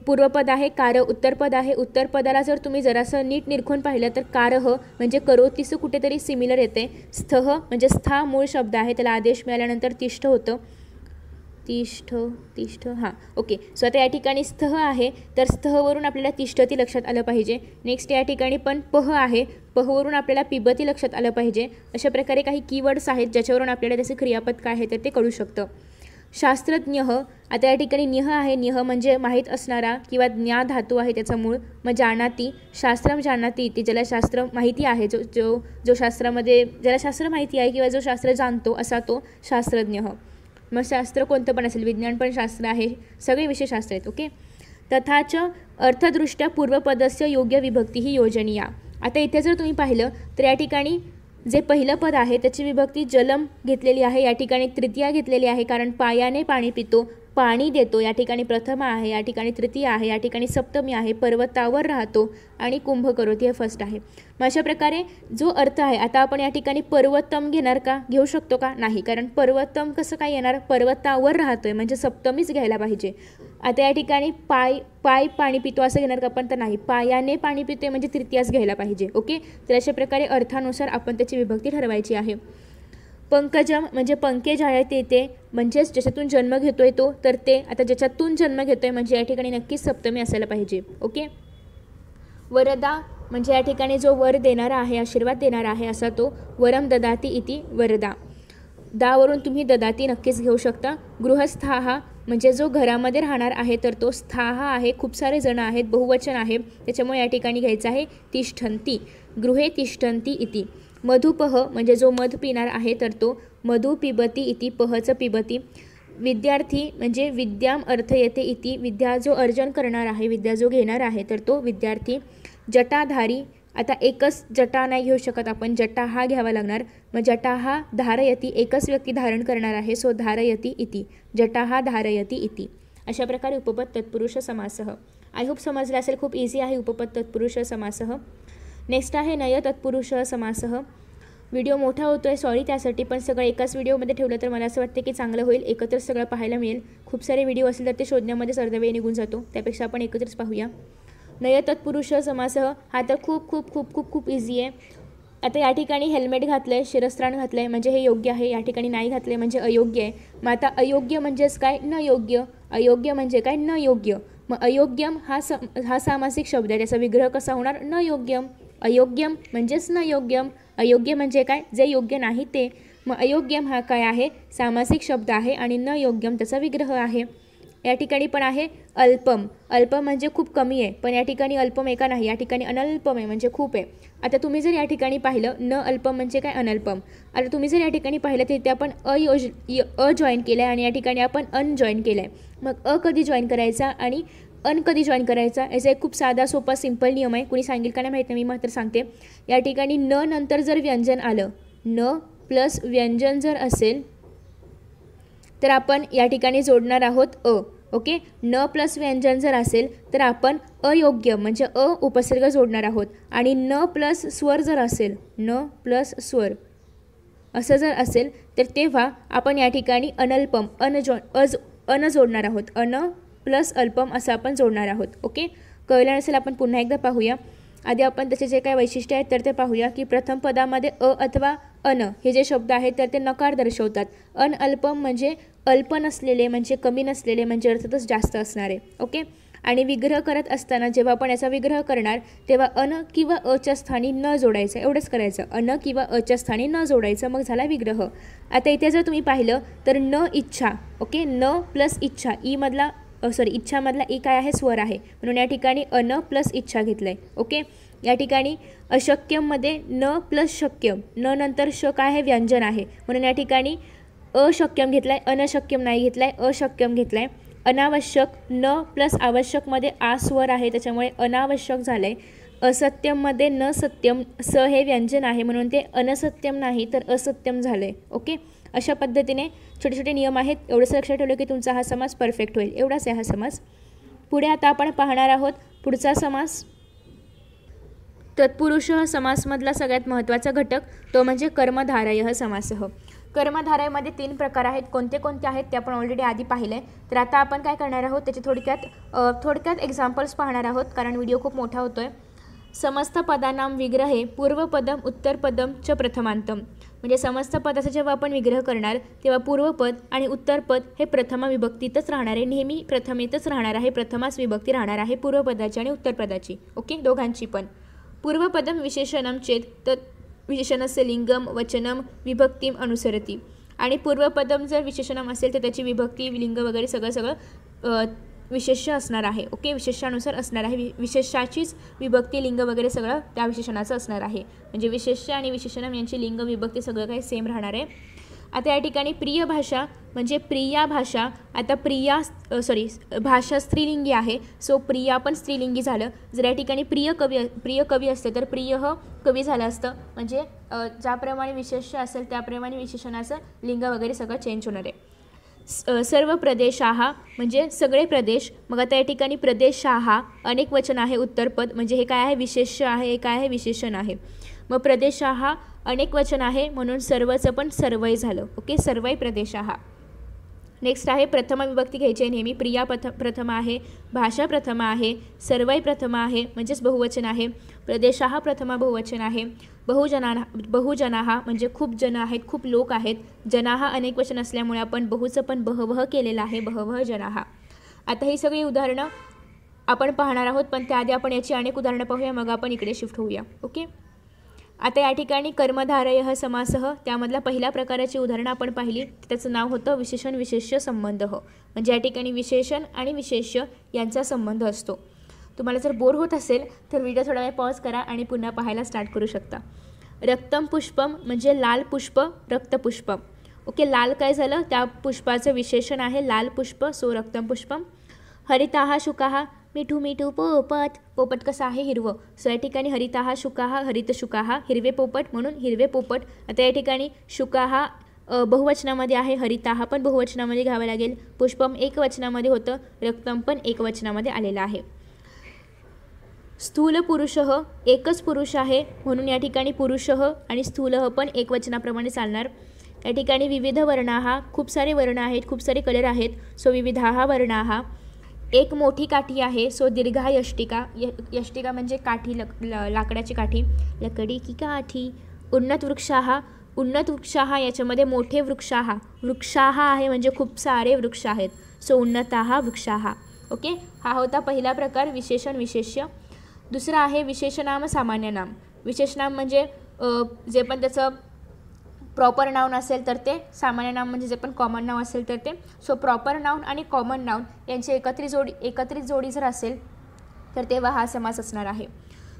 पूर्वपद आहे, कार उत्तरपद आहे. उत्तरपदाला जर तुम्ही जरासं नीट निरखून पाहिलं तर कारह म्हणजे करोतीचं कुठेतरी सिमिलर येते. स्थः म्हणजे स्था मूळ शब्द आहे, त्याला आदेश मिळाल्यानंतर तिष्ठ होतं. तिष्ठ हां, ओके. सो आता या ठिकाणी स्थः आहे तर स्थःवरून आपल्याला तिष्ठती लक्षात आलं पाहिजे. नेक्स्ट या ठिकाणी पण पह आहे, पहवरून आपल्याला पिबती लक्षात आलं पाहिजे. अशा प्रकारे काही कीवर्ड्स आहेत ज्याच्यावरून आपल्याला त्याचे क्रियापद काय आहे तर ते कळू शकतं. शास्त्रज्ञ, आता या ठिकाणी न्यह आहे. न्यह म्हणजे माहीत असणारा किंवा ज्ञा धातू आहे त्याचा मूळ. मग जानाती, शास्त्रम जानाती इति, ज्याला शास्त्र माहिती आहे, जो शास्त्रामध्ये ज्याला शास्त्र माहिती आहे किंवा जो शास्त्र जाणतो असा तो शास्त्रज्ञ. मग शास्त्र कोणतं पण असेल, विज्ञान पण शास्त्र आहे, सगळे विषय शास्त्र आहेत. ओके, तथाच अर्थदृष्ट्या पूर्वपदस्य योग्य विभक्ती ही योजनीया. आता इथे जर तुम्ही पाहिलं तर या ठिकाणी जे पहिलं पद आहे त्याची विभक्ती जलम घेतलेली आहे, या ठिकाणी तृतीया घेतलेली आहे, कारण पायाने पाणी पितो, पाणी देतो, या ठिकाणी प्रथमा आहे, या ठिकाणी तृतीया आहे, या ठिकाणी सप्तमी आहे, पर्वतावर राहतो आणि कुंभ करोती हे फर्स्ट आहे. मग अशा प्रकारे जो अर्थ आहे, आता आपण या ठिकाणी पर्वतम घेणार का, घेऊ शकतो का, नाही, कारण पर्वतम कसं काय येणार, पर्वतावर राहतोय म्हणजे सप्तमीच घ्यायला पाहिजे. आता या ठिकाणी पाय पाणी पितो असं घेणार का आपण, तर नाही, पायाने पाणी पितोय म्हणजे तृतीयाच घ्यायला पाहिजे. ओके, तर अशा प्रकारे अर्थानुसार आपण त्याची विभक्ती ठरवायची आहे. पंकजम म्हणजे पंकेज आहे ते, म्हणजेच ज्याच्यातून जन्म घेतोय तो, तर ते, आता ज्याच्यातून जन्म घेतोय म्हणजे या ठिकाणी नक्कीच सप्तमी असायला पाहिजे. ओके, वरदा म्हणजे या ठिकाणी जो वर देणारा आहे, आशीर्वाद देणारा आहे असा तो. वरम ददाती इति वरदा, दावरून तुम्ही ददाती नक्कीच घेऊ शकता. गृहस्थाहा म्हणजे जो घरामध्ये राहणार आहे तर तो स्थाहा आहे, खूप सारे जण आहेत, बहुवचन आहे त्याच्यामुळे या ठिकाणी घ्यायचं आहे तिष्ठन्ती, गृहे तिष्ठन्ती इति. मधुपह म्हणजे जो मध पिणार आहे तर तो मधु पिबती इति, पहचं पिबती. विद्यार्थी म्हणजे विद्याम अर्थ येते इति, विद्या जो अर्जन करणार आहे, विद्या जो घेणार आहे तर तो विद्यार्थी. जटाधारी, आता एकच जटा नाही घेऊ शकत आपण, जटा हा घ्यावा लागणार. मग जटा हा धारयती, एकच व्यक्ती धारण करणार आहे, सो धारयती इति, जटा हा धारयती इति. अशा प्रकारे उपपद तत्पुरुष समासः. आय होप समजलं असेल, खूप इझी आहे उपपद तत्पुरुष समासः. नेक्स्ट आहे नय तत्पुरुष समासः. व्हिडिओ मोठा होतो आहे, सॉरी त्यासाठी, पण सगळं एकाच व्हिडिओमध्ये ठेवलं तर मला असं वाटतं की चांगलं होईल, एकत्र सगळं पाहायला मिळेल. खूप सारे व्हिडिओ असेल तर ते शोधण्यामध्येच अर्धा वेळ निघून जातो, त्यापेक्षा आपण एकत्रच पाहूया. नय तत्पुरुष समासः हा तर खूप खूप खूप खूप खूप इझी आहे. आता या ठिकाणी हेल्मेट घातलं आहे, शिरस्त्राण घातलं आहे म्हणजे हे योग्य आहे, या ठिकाणी नाही घातले म्हणजे अयोग्य आहे. मग आता अयोग्य म्हणजेच काय? न योग्य. अयोग्य म्हणजे काय? न योग्य. मग अयोग्यम हा सामासिक शब्द आहे, त्याचा विग्रह कसा होणार? न योग्यम. अयोग्यम म्हणजेच न योग्यम. अयोग्य म्हणजे काय? जे योग्य नाही ते. मग अयोग्यम हा काय आहे? सामासिक शब्द आहे आणि न योग्यम त्याचा विग्रह आहे. या ठिकाणी पण आहे अल्पम. अल्पम म्हणजे खूप कमी आहे, पण या ठिकाणी अल्पम एका नाही, या ठिकाणी अनल्पम आहे म्हणजे खूप आहे. आता तुम्ही जर या ठिकाणी पाहिलं न अल्पम म्हणजे काय? अनल्पम. आता तुम्ही जर या ठिकाणी पाहिलं तर इथे आपण अ जॉईन केलं आहे आणि या ठिकाणी आपण अन जॉईन केलं आहे. मग अ कधी जॉईन करायचा आणि अन कधी जॉईन करायचा याचा एक खूप साधा सोपा सिंपल नियम आहे. कुणी सांगेल का नाही माहीत नाही, मी मात्र सांगते. या ठिकाणी न नंतर जर व्यंजन आलं, न प्लस व्यंजन जर असेल तर आपण या ठिकाणी जोडणार आहोत अ. ओके. न प्लस व्यंजन जर असेल तर आपण अयोग्य म्हणजे अ उपसर्ग जोडणार आहोत. आणि न प्लस स्वर जर असेल, न प्लस स्वर असं जर असेल तर तेव्हा आपण या ठिकाणी अनल्पम अन जोडणार आहोत. अन प्लस अल्पम असं आपण जोडणार आहोत. ओके. कळलं नसेल आपण पुन्हा एकदा पाहूया. आधी आपण त्याचे जे काही वैशिष्ट्य आहेत तर ते पाहूया की प्रथम पदामध्ये अ अथवा अन हे जे शब्द आहेत तर ते नकार दर्शवतात. अन अल्पम म्हणजे अल्प नसलेले म्हणजे कमी नसलेले म्हणजे अर्थातच जास्त असणारे. ओके. आणि विग्रह करत असताना जेव्हा आपण याचा विग्रह करणार तेव्हा अन किंवा अच्या स्थानी न जोडायचं, एवढंच करायचं. अन किंवा अच्या स्थानी न जोडायचं, मग झाला विग्रह. आता इथे जर तुम्ही पाहिलं तर न इच्छा. ओके. न प्लस इच्छा इच्छामधला ई काय आहे? स्वर आहे, म्हणून या ठिकाणी अन प्लस इच्छा घेतलं आहे. ओके. या ठिकाणी अशक्यममध्ये न प्लस शक्यम, न नंतर श काय आहे? व्यंजन आहे, म्हणून या ठिकाणी अशक्यम घेतला आहे, अनशक्यम नाही घेतला आहे, अशक्यम घेतला आहे. अनावश्यक न प्लस आवश्यकमध्ये आ स्वर आहे त्याच्यामुळे अनावश्यक झालं आहे. असत्यममध्ये न सत्यम स हे व्यंजन आहे म्हणून ते अनसत्यम नाही तर असत्यम झालं आहे. ओके. अशा पद्धतीने छोटे छोटे नियम आहेत. एवढंच लक्षात ठेवलं की तुमचा हा समास परफेक्ट होईल. एवढाच आहे हा समास. पुढे आता आपण पाहणार आहोत पुढचा समास. तत्पुरुष समासमधला सगळ्यात महत्त्वाचा घटक तो म्हणजे कर्मधारय समासः. कर्मधारयमध्ये 3 प्रकार आहेत. कोणते कोणते आहेत ते आपण ऑलरेडी आधी पाहिले. तर आता आपण काय करणार आहोत त्याचे थोडक्यात एक्झाम्पल्स पाहणार आहोत कारण व्हिडिओ खूप मोठा होतोय. समस्त पदानां विग्रहे पूर्वपदम उत्तरपदम च प्रथमांतम. म्हणजे समस्त पदाचा जेव्हा आपण विग्रह करणार तेव्हा पूर्वपद आणि उत्तरपद हे प्रथमा विभक्तीतच राहणार आहे, नेहमी प्रथमेतच राहणार आहे, प्रथमास विभक्ती राहणार आहे पूर्वपदाची आणि उत्तरपदाची. ओके. दोघांची पण. पूर्वपदम विशेषणम चेत तत् विशेषणस्य लिंगम वचनम विभक्तीम अनुसरती. आणि पूर्वपदम जर विशेषणम असेल तर त्याची विभक्ती लिंग वगैरे सगळं विशेष्य असणार आहे. ओके. विशेषानुसार असणार आहे. विशेषाचीच विभक्ती लिंग वगैरे सगळं त्या विशेषणाचं असणार आहे. म्हणजे विशेष्य आणि विशेषणम यांची लिंग विभक्ती सगळं काही सेम राहणार आहे. आता या ठिकाणी प्रिय भाषा म्हणजे प्रिया भाषा. आता भाषा स्त्रीलिंगी आहे, सो प्रिया पण स्त्रीलिंगी झालं. जर या ठिकाणी प्रिय कवी असते तर प्रिय कवी झालं असतं. म्हणजे ज्याप्रमाणे विशेष्य असेल त्याप्रमाणे विशेषणाचं लिंग वगैरे सगळं चेंज होणार आहे. सर्व प्रदेशाहा म्हणजे सगळे प्रदेश. मग आता या ठिकाणी प्रदेशाहा अनेक वचन आहे उत्तरपद म्हणजे हे काय आहे? विशेष्य आहे, हे काय आहे? विशेषण आहे. मग प्रदेशाहा अनेक वचन आहे म्हणून सर्वचं पण सर्वय झालं. ओके. सर्वय प्रदेशाहा. नेक्स्ट आहे प्रथमा विभक्ती घ्यायची आहे नेहमी. प्रिया प्रथमा आहे, भाषा प्रथमा आहे, सर्वय प्रथमा आहे म्हणजेच बहुवचन आहे, प्रदेशाहा प्रथमा बहुवचन आहे, बहुजनाहा म्हणजे खूप जन आहेत, खूप लोक आहेत, जनाहा अनेक वचन असल्यामुळे आपण बहुचं पण बहवह केलेलं आहे, बहवह जनाहा. आता ही सगळी उदाहरणं आपण पाहणार आहोत पण त्याआधी आपण याची अनेक उदाहरणं पाहूया मग आपण इकडे शिफ्ट होऊया. ओके. आता या ठिकाणी कर्मधारय समासः त्यामधल्या पहिल्या प्रकाराची उदाहरणं आपण पाहिली. त्याचं नाव होतं विशेषण विशेष्य संबंध. म्हणजे या ठिकाणी विशेषण आणि विशेष्य यांचा संबंध असतो. तुम्हाला जर बोर होत असेल तर व्हिडिओ थोडा वेळ पॉज करा आणि पुन्हा पाहायला स्टार्ट करू शकता. रक्तम पुष्पम म्हणजे लाल पुष्प, रक्तपुष्पम. ओके. लाल काय झालं? त्या पुष्पाचं विशेषण आहे लाल पुष्प, सो रक्तम पुष्पम. हरिताहा शुकाहा मिठू मिठू पोपट. पोपट कसं आहे? हिरवं. सो या ठिकाणी हरिताहा शुकाहा हरित शुकाहा हिरवे पोपट म्हणून हिरवे पोपट. आता या ठिकाणी शुकाहा बहुवचनामध्ये आहे, हरिताहा पण बहुवचनामध्ये घ्यावं लागेल, पुष्पम एकवचनामध्ये होतं, रक्तम पण एकवचनामध्ये आलेलं आहे. स्थूल पुरुषः एकच पुरुष आहे म्हणून या ठिकाणी पुरुषः आणि स्थूलः पण एकवचनाप्रमाणे चालणार. या ठिकाणी विविध वर्णाहा खूप सारे वर्ण आहेत, खूप सारे कलर आहेत, सो विविधाहा वर्णाहा. एक मोठी काठी आहे, सो दीर्घ यष्टिका. यष्टिका म्हणजे काठी, लाकडाची काठी, लकडी की काठी. उन्नत वृक्षाहा, उन्नत वृक्षाहा याच्यामध्ये मोठे वृक्षाहा आहे म्हणजे खूप सारे वृक्ष आहेत, सो उन्नताहा वृक्षाहा. ओके, हा होता पहिला प्रकार विशेषण विशेष्य. दुसरा आहे विशेषनाम सामान्य नाम. विशेषनाम म्हणजे जे पण त्याचं प्रॉपर नाऊन असेल तर ते, सामान्य नाम म्हणजे जे पण कॉमन नाव असेल तर ते. सो प्रॉपर नाऊन आणि कॉमन नाऊन यांची एकत्रित जोडी जर असेल तर तेव्हा हा समास असणार आहे.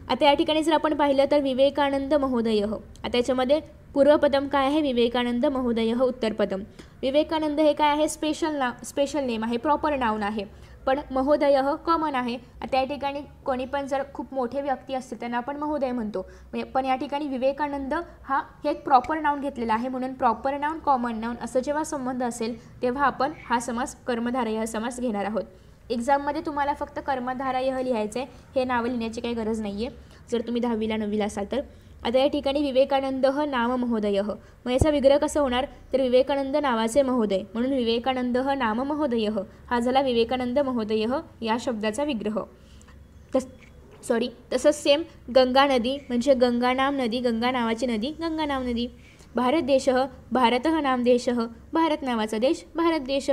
आता या ठिकाणी जर आपण पाहिलं तर विवेकानंद महोदय, आता याच्यामध्ये पूर्वपदम काय आहे, विवेकानंद महोदय उत्तरपदम. विवेकानंद हे काय आहे, स्पेशल नेम आहे, प्रॉपर नाऊन आहे. पण महोदय कॉमन आहे. आता या ठिकाणी कोणी पण जर खूप मोठे व्यक्ती असतील त्यांना आपण महोदय म्हणतो, पण या ठिकाणी विवेकानंद हे एक प्रॉपर नाऊन घेतलेला आहे, म्हणून प्रॉपर नाऊन कॉमन नाऊन असं जेव्हा संबंध असेल तेव्हा आपण हा समास कर्मधारय समास घेणार आहोत. एक्झाममध्ये तुम्हाला फक्त कर्मधारय लिहायचं आहे, हे नावं लिहिण्याची काही गरज नाही आहे जर तुम्ही 10वी 9वी असाल तर. आता या ठिकाणी विवेकानंद नाम महोदय, मग याचा विग्रह कसं होणार तर विवेकानंद नावाचे महोदय, म्हणून विवेकानंद नाम महोदय हा झाला विवेकानंद महोदय या शब्दाचा विग्रह. तसंच सेम गंगा नदी म्हणजे गंगा नाम नदी, गंगा नावाची नदी, गंगा नाम नदी. भारत देश, भारतः नाम देश, भारत नावाचा देश, भारत देश.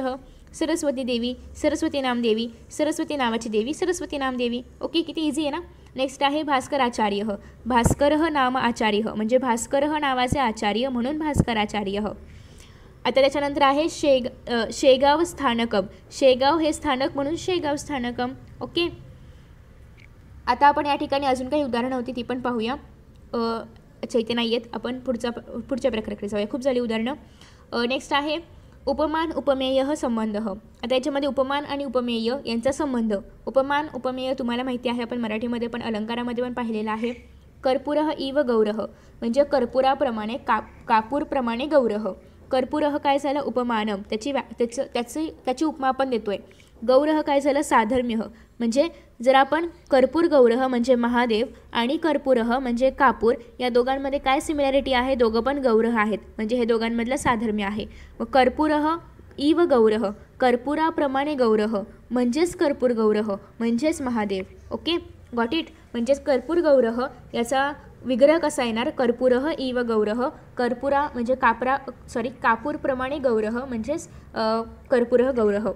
सरस्वती देवी, सरस्वती नाम देवी, सरस्वती नावाची देवी, सरस्वती नाम देवी. ओके, किती इझी आहे ना. नेक्स्ट आहे भास्कराचार्य, भास्करः नाम आचार्य म्हणजे भास्करः नावाचे आचार्य म्हणून भास्कराचार्य. आता त्याच्यानंतर आहे शेगाव स्थानकम, शेगाव हे स्थानक म्हणून शेगाव स्थानकम. ओके, आता आपण या ठिकाणी अजून काही उदाहरणं होती ती पण पाहूया. अच्छा, इथे नाही आहेत, आपण पुढच्या प्रकाराकडे जाऊया, खूप झाली उदाहरणं. नेक्स्ट आहे उपमान उपमेय संबंध. आता याच्यामध्ये उपमान आणि उपमेय यांचा संबंध. उपमान उपमेय तुम्हाला माहिती आहे, आपण मराठीमध्ये पण अलंकारामध्ये पण पाहिलेला आहे. कर्पूरः इव गौरः म्हणजे कर्पुराप्रमाणे कापूरप्रमाणे गौरः. कर्पूरः काय झालं उपमानम, त्याची उपमा आपण देतोय. गौरः काय झालं साधर्म्य, म्हणजे जर आपण कर्पूर गौरः म्हणजे महादेव आणि कर्पूरः म्हणजे कापूर या दोघांमध्ये काय सिमिलॅरिटी आहे, दोघं पण गौरः आहेत म्हणजे हे दोघांमधलं साधर्म्य आहे. मग कर्पूरः इव गौरः, कर्पुराप्रमाणे गौरः म्हणजेच कर्पूर गौरः म्हणजेच महादेव. Okay, got it. म्हणजेच कर्पूर गौरः याचा विग्रह कसा येणार, कर्पूरः इव गौरः, कर्पुरा म्हणजे कापूरप्रमाणे गौरः म्हणजेच कर्पूरः गौरः.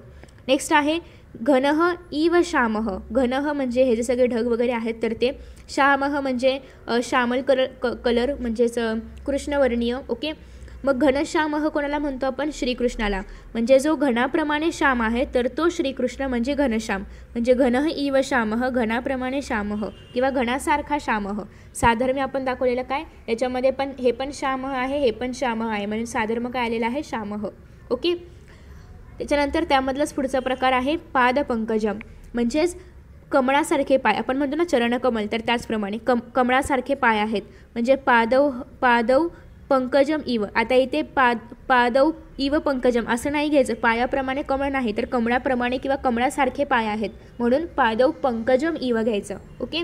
नेक्स्ट आहे घनः इव श्यामः. घनः म्हणजे हे जे सगळे ढग वगैरे आहेत तर ते. श्यामः म्हणजे श्यामल कलर म्हणजेच कृष्णवर्णीय. ओके, मग घनश्यामः कोणाला म्हणतो आपण, श्रीकृष्णाला. म्हणजे जो घनाप्रमाणे श्याम आहे तर तो श्रीकृष्ण म्हणजे घनश्याम. म्हणजे घनः इव श्यामः, घनाप्रमाणे श्यामः किंवा घनासारखा श्यामः. साधर्म्य आपण दाखवलेलं काय, याच्यामध्ये पण हे पण श्याम आहे, हे पण श्याम आहे, म्हणून साधर्म्य काय आलेलं आहे श्यामः. ओके, त्याच्यानंतर त्यामधलाच पुढचा प्रकार आहे पादपंकजम म्हणजेच कमळासारखे पाय. आपण म्हणतो ना चरणकमल, तर त्याचप्रमाणे कमळासारखे पाय आहेत म्हणजे पादव पंकजम इव. आता इथे पादव इव पंकजम असं नाही घ्यायचं, पायाप्रमाणे कमळ नाही तर कमळाप्रमाणे किंवा कमळासारखे पाय आहेत म्हणून पादव पंकजम इव घ्यायचं. ओके,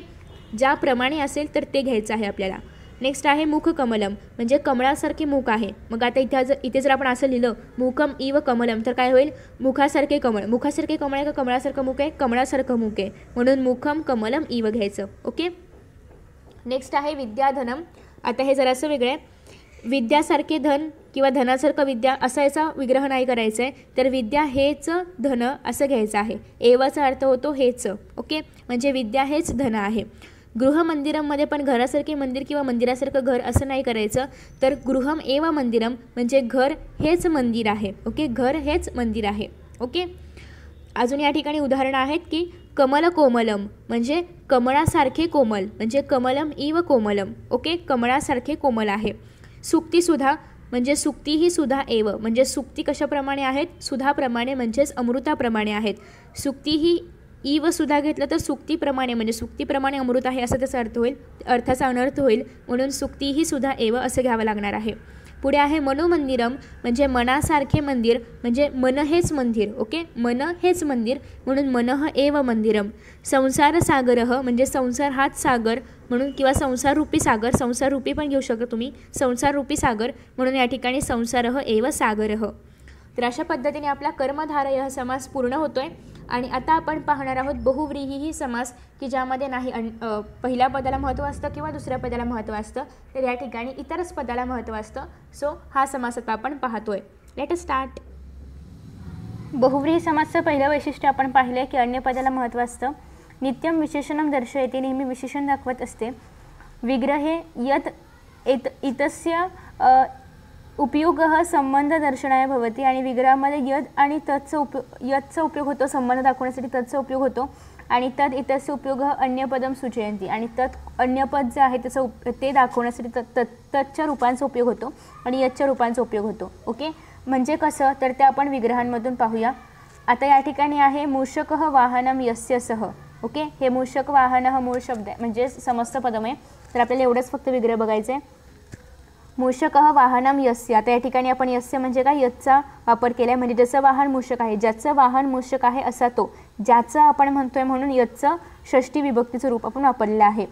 ज्याप्रमाणे असेल तर ते घ्यायचं आहे आपल्याला. नेक्स्ट आहे मुखकमलम म्हणजे कमळासारखे मुख आहे. मग आता इथे जर आपण असं लिहिलं मुखम इव कमलम तर काय होईल, मुखासारखे कमळ. मुखासारखे कमळ आहे का कमळासारखं मुख आहे, कमळासारखं मुख आहे म्हणून मुखम कमलम इव घ्यायचं. ओके, नेक्स्ट आहे विद्याधनम. आता हे जरासं वेगळं आहे. विद्यासारखे धन किंवा धनासारखं विद्या असा याचा विग्रह नाही करायचा आहे, तर विद्या हेच धन असं घ्यायचं आहे. एवाचा अर्थ होतो हेच. ओके, म्हणजे विद्या हेच धन आहे. गृहमंदिरममध्ये पण घरासारखे मंदिर किंवा मंदिरासारखं घर असं नाही करायचं, तर गृहम एव मंदिरम म्हणजे घर हेच मंदिर आहे. ओके, घर हेच मंदिर आहे. ओके, अजून या ठिकाणी उदाहरणं आहेत की कमल कोमलम म्हणजे कमळासारखे कोमल म्हणजे कमलम इव कोमलम. ओके, कमळासारखे कोमल आहे. सुक्तीसुधा म्हणजे सुक्ती ही सुधा एव म्हणजे सुक्ती कशाप्रमाणे आहेत, सुधाप्रमाणे म्हणजेच अमृताप्रमाणे आहेत. सुक्ती ही इव सुद्धा घेतलं तर सुक्तीप्रमाणे म्हणजे सुक्तीप्रमाणे अमृत आहे असं त्याचा अर्थ होईल, अर्थाचा अनर्थ होईल, म्हणून सुक्ती ही सुद्धा एव असं घ्यावं लागणार आहे. पुढे आहे मनोमंदिरम म्हणजे मनासारखे मंदिर म्हणजे मन हेच मंदिर. ओके, मन हेच मंदिर म्हणून मनः एव मंदिरम. संसार सागरः म्हणजे संसार हाच सागर म्हणून किंवा संसाररूपी सागर, संसाररूपी पण घेऊ शकता तुम्ही, संसाररूपी सागर म्हणून या ठिकाणी संसारः एव सागरः. तर अशा पद्धतीने आपला कर्मधारय समास पूर्ण होतोय. आणि आता आपण पाहणार आहोत बहुव्रीही समास की ज्यामध्ये नाही पहिल्या पदाला महत्त्व असतं किंवा दुसऱ्या पदाला महत्त्व असतं, तर या ठिकाणी इतरच पदाला महत्त्व असतं. सो हा समास आता आपण पाहतोय. Let us start. बहुव्रीही समासचं पहिलं वैशिष्ट्य आपण पाहिलं की अन्य पदाला महत्त्व असतं. नित्यम विशेषणम दर्शयते, नेहमी विशेषण दाखवत असते. विग्रहे यत इतस्य उपयोगः संबंध दर्शनाय भवती, आणि विग्रहामध्ये यद आणि यतचा उपयोग होतो संबंध दाखवण्यासाठी, तत्चा उपयोग होतो. आणि तद इतस्य उपयोग अन्य पदम सूचयन्ति, आणि तत् अन्य पद जे आहे त्याचं ते दाखवण्यासाठी तत्च्या रूपांचा उपयोग होतो आणि यतच्या रूपांचा उपयोग होतो. ओके, म्हणजे कसं तर ते आपण विग्रहांमधून पाहूया. आता या ठिकाणी आहे मूषकः वाहनम यस्य सह. ओके, हे मूषक वाहन मूळ शब्द आहे म्हणजे समस्त पदम आहे. तर आपल्याला एवढंच फक्त विग्रह बघायचं आहे. मूषकः वाहनम यस्य. आता या ठिकाणी आपण यस्य म्हणजे काय यतचा वापर केला आहे, म्हणजे ज्याचं वाहन मूषक आहे, ज्याचं वाहन मूषक आहे असा तो, ज्याचं आपण म्हणतोय म्हणून यतचं षष्ठी विभक्तीचं रूप आपण वापरलेलं आहे.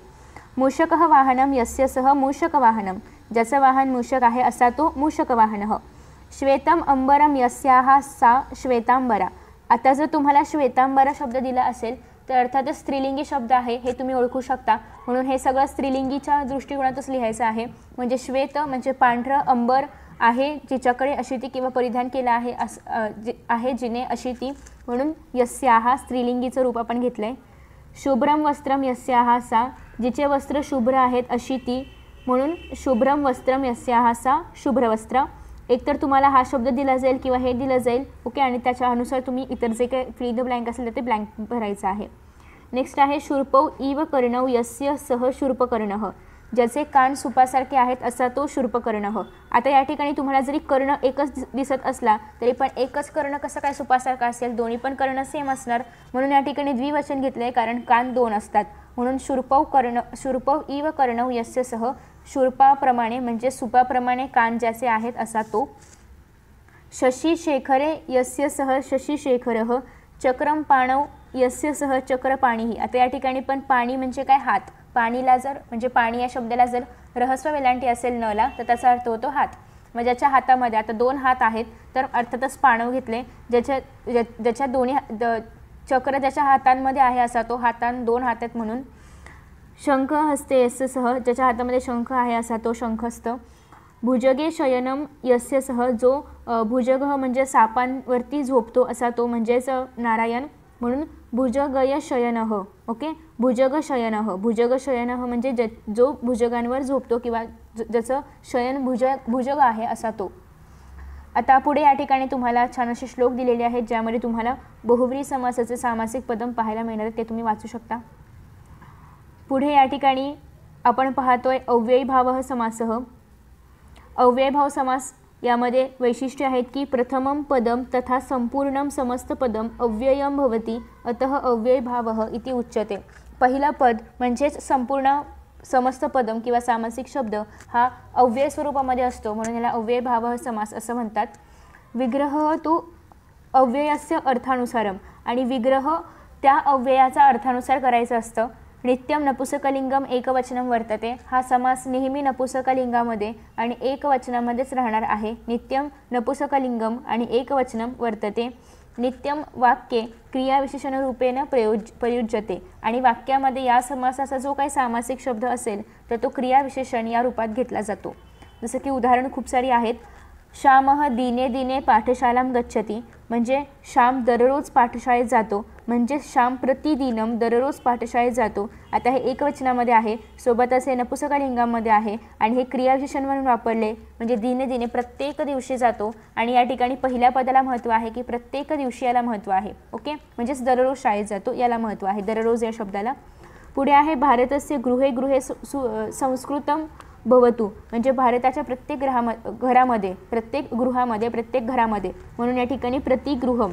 मूषकः वाहनम यस्य सह मूषक वाहनम, ज्याचं वाहन मूषक आहे असा तो मूषक वाहनः. श्वेतम अंबरम यस्याहा सा श्वेतांबरा. आता जर तुम्हाला श्वेतांबरा शब्द दिला असेल तर अर्थातच स्त्रीलिंगी शब्द आहे हे तुम्ही ओळखू शकता, म्हणून हे सगळं स्त्रीलिंगीच्या दृष्टिकोनातच लिहायचं आहे. म्हणजे श्वेत म्हणजे पांढरं, अंबर आहे जिच्याकडे अशिती किंवा परिधान केलं आहे जिने अशिती, म्हणून यस्याहा स्त्रीलिंगीचं रूप आपण घेतलं आहे. शुभ्रम वस्त्रम यस्याहा सा, जिचे वस्त्र शुभ्र आहेत अशिती, म्हणून शुभ्रम वस्त्रम यस्याहा सा शुभ्रवस्त्र. एकतर तुम्हाला हा शब्द दिला जाईल किंवा हे दिलं जाईल. ओके, आणि त्याच्या अनुसार तुम्ही इतर जे काही फिल द ब्लँक असेल तर ते ब्लँक भरायचं आहे. नेक्स्ट आहे शूर्पौ इव कर्णौ यस्य सह शूर्पकर्णः, ज्याचे कान सुपासारखे आहेत असा तो शूर्पकर्णः. आता या ठिकाणी तुम्हाला जरी कर्ण एकच दिसत असला तरी पण एकच कर्ण कसं काय सुपासारखा असेल, दोन्ही पण कर्ण सेम असणार, म्हणून या ठिकाणी द्विवचन घेतलं आहे कारण कान दोन असतात. म्हणून शूर्पौ इव कर्णौ यस्य सह, शूर्पाप्रमाणे म्हणजे सुपाप्रमाणे कान ज्याचे आहेत असा तो. शशी शेखरे यस्य सह शशीशेखरः, चक्रम पाणौ यस्य सह चक्रपाणीः. आता या ठिकाणी पण पाणी म्हणजे काय हात, पाणीला जर म्हणजे पाणी या शब्दाला जर ऱ्हस्व वेलांटी असेल नला तर त्याचा अर्थ होतो हात. मग ज्याच्या हातामध्ये आता दोन हात आहेत तर अर्थातच पाणव घेतले, ज्याच्या दोन्ही चक्र ज्याच्या हातांमध्ये आहे असा तो, दोन हात आहेत म्हणून. शंख हस्ते यस्य सह, ज्याच्या हातामध्ये शंख आहे असा तो शंखस्थ. भुजगे शयनम यस्य सह, जो भुजग म्हणजे सापांवरती झोपतो असा तो म्हणजेच नारायण, म्हणून भुजगय शयनः. ओके, भुजग शयनः म्हणजे जो भुजगांवर झोपतो किंवा ज्याचं शयन भुजग आहे असा तो. आता पुढे या ठिकाणी तुम्हाला छान असे श्लोक दिलेले आहेत ज्यामध्ये तुम्हाला बहुव्रीही समासाचे सामासिक पदम पाहायला मिळणार ते तुम्ही वाचू शकता. पुढे या ठिकाणी आपण पाहतोय अव्ययीभावः समासः. अव्ययीभाव समास यामध्ये वैशिष्ट्य आहेत की प्रथमम पदम तथा संपूर्णम समस्त पदम अव्ययम भवति अतः अव्ययीभावः इति उच्यते. पहिला पद म्हणजेच संपूर्ण समस्त पदम किंवा सामासिक शब्द हा अव्यय स्वरूपामध्ये असतो म्हणून याला अव्ययीभावः समास असं म्हणतात. विग्रह तो अव्ययस्य अर्थानुसारम, आणि विग्रह त्या अव्ययाचा अर्थानुसार करायचं असतं. नित्यम नपुसकलिंगम एकवचनम वर्तते. हा समास नेहमी नपुसकलिंगामध्ये आणि एकवचनामध्येच राहणार आहे. नित्यम नपुसकलिंगम आणि एकवचनम वर्तते. नित्यम वाक्ये क्रियाविशेषण रूपेण प्रयुज्यते, आणि वाक्यामध्ये या समासाचा जो काही सामासिक शब्द असेल तर तो क्रियाविशेषण या रूपात घेतला जातो. जसं की उदाहरण खूप सारी आहेत. श्यामः दिने दिने पाठशालां गच्छति, म्हणजे श्याम दररोज पाठशाळेत जातो, म्हणजे श्याम प्रतिदिनम दररोज पाठशाळेत जातो. आता हे एकवचनामध्ये आहे, सोबतच हे नपुसकलिंगामध्ये आहे आणि हे क्रियाविशेषण म्हणून वापरले म्हणजे दिने दिने प्रत्येक दिवशी जातो. आणि या ठिकाणी पहिल्या पदाला महत्त्व आहे की प्रत्येक दिवशी याला महत्त्व आहे. ओके, म्हणजेच दररोज शाळेत जातो याला महत्त्व आहे दररोज या शब्दाला. पुढे आहे भारतस्य गृहे गृहे संस्कृतम भवतु, म्हणजे भारताच्या प्रत्येक घरामध्ये प्रत्येक गृहामध्ये प्रत्येक घरामध्ये, म्हणून या ठिकाणी प्रतिगृहम.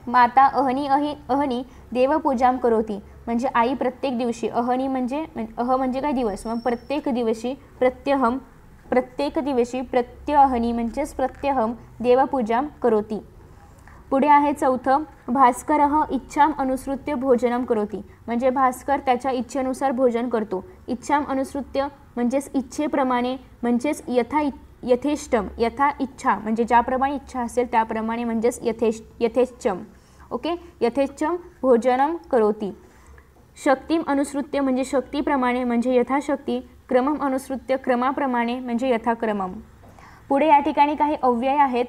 माता अहनी देवपूजाम करोती, म्हणजे आई प्रत्येक दिवशी, अहनी म्हणजे म्हणजे काय दिवस, मग प्रत्येक दिवशी प्रत्यहम, प्रत्येक दिवशी प्रत्यहनी म्हणजेच प्रत्यहम देवपूजाम करोती. पुढे आहे चौथं, भास्करः इच्छाम अनुसृत्य भोजनम करोती, म्हणजे भास्कर त्याच्या इच्छेनुसार भोजन करतो. इच्छाम अनुसृत्य म्हणजेच इच्छेप्रमाणे, म्हणजेच यथेष्टम, यथा इच्छा म्हणजे ज्याप्रमाणे इच्छा असेल त्याप्रमाणे, म्हणजेच यथेच्छम. ओके, यथेच्छ भोजनम करोति. शक्तिम अनुसृत्य म्हणजे शक्तीप्रमाणे म्हणजे यथाशक्ती, क्रमम अनुसृत्य क्रमाप्रमाणे म्हणजे यथाक्रमम. पुढे या ठिकाणी काही अव्यय आहेत.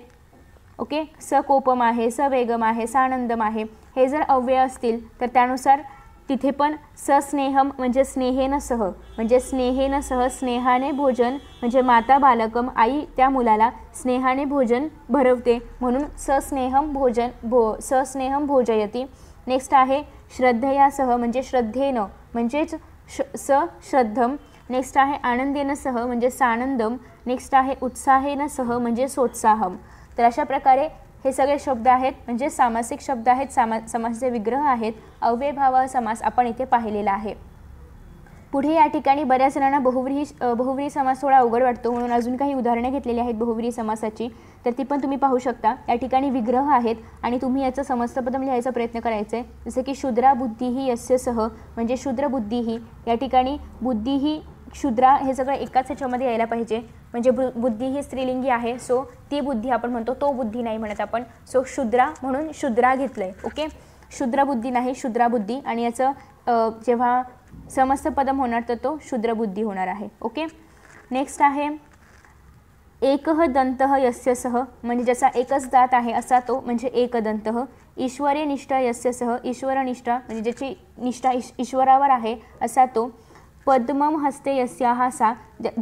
ओके, सकोपम आहे, सवेगम आहे, सानंदम आहे. हे जर अव्यय असतील तर त्यानुसार तिथे पण सस्नेहम म्हणजे स्नेहेन सह, म्हणजे स्नेहेन सह स्नेहाने भोजन म्हणजे माता बालकम आई त्या मुलाला स्नेहाने भोजन भरवते म्हणून सस्नेहम सस्नेहम भोजयती. नेक्स्ट आहे श्रद्धयासह म्हणजे श्रद्धेनं म्हणजेच सश्रद्धम. नेक्स्ट आहे आनंदेन सह म्हणजे सानंदम. नेक्स्ट आहे उत्साहेन सह म्हणजे सोत्साहम. तर अशा प्रकारे हे सगळे शब्द आहेत म्हणजे सामासिक शब्द आहेत, समासाचे विग्रह आहेत. अव्ययभाव समास आपण इथे पाहिलेला आहे. पुढे या ठिकाणी बऱ्याच जणांना बहुव्रीही समास थोडा अवघड वाटतो म्हणून अजून काही उदाहरणे घेतलेली आहेत बहुव्रीही समासाची, तर ती पण तुम्ही पाहू शकता. या ठिकाणी विग्रह आहेत आणि तुम्ही याचं समस्तपदम लिहायचा प्रयत्न करायचा आहे. जसं की शुद्रा बुद्धिही यस्य सह म्हणजे शूद्र बुद्धिही. या ठिकाणी बुद्धिही क्षुद्रा हे सगळं एकाच ह्याच्यामध्ये यायला पाहिजे. म्हणजे बुद्धी ही स्त्रीलिंगी आहे, सो ती बुद्धी आपण म्हणतो, तो बुद्धी नाही म्हणत आपण. सो शूद्रा म्हणून शूद्रा घेतलंय. ओके, शूद्र बुद्धी नाही शूद्रा बुद्धी, आणि याचं जेव्हा समस्त पदम होणार तर तो शूद्र बुद्धी होणार आहे. ओके, नेक्स्ट आहे एकह दंतः यस्य सह म्हणजे ज्याचा एकच दात आहे असा तो म्हणजे एकदंतः. ईश्वरे निष्ठा यस्य सह ईश्वरनिष्ठा म्हणजे ज्याची निष्ठा ईश्वरावर आहे असा तो. पद्मम हस्ते यस्याहा सा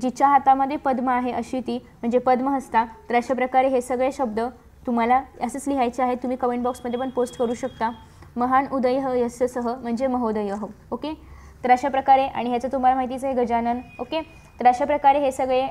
जिच्या हातामध्ये पद्म आहे अशी ती म्हणजे पद्महस्ता. तर अशा प्रकारे हे सगळे शब्द तुम्हाला असेच लिहायचे आहेत. तुम्ही कमेंट बॉक्समध्ये पण पोस्ट करू शकता. महान उदयः यस्य सह म्हणजे महोदयः. ओके, तर अशा प्रकारे, आणि ह्याचं तुम्हाला माहितीच आहे गजानन. ओके, तर अशा प्रकारे हे सगळे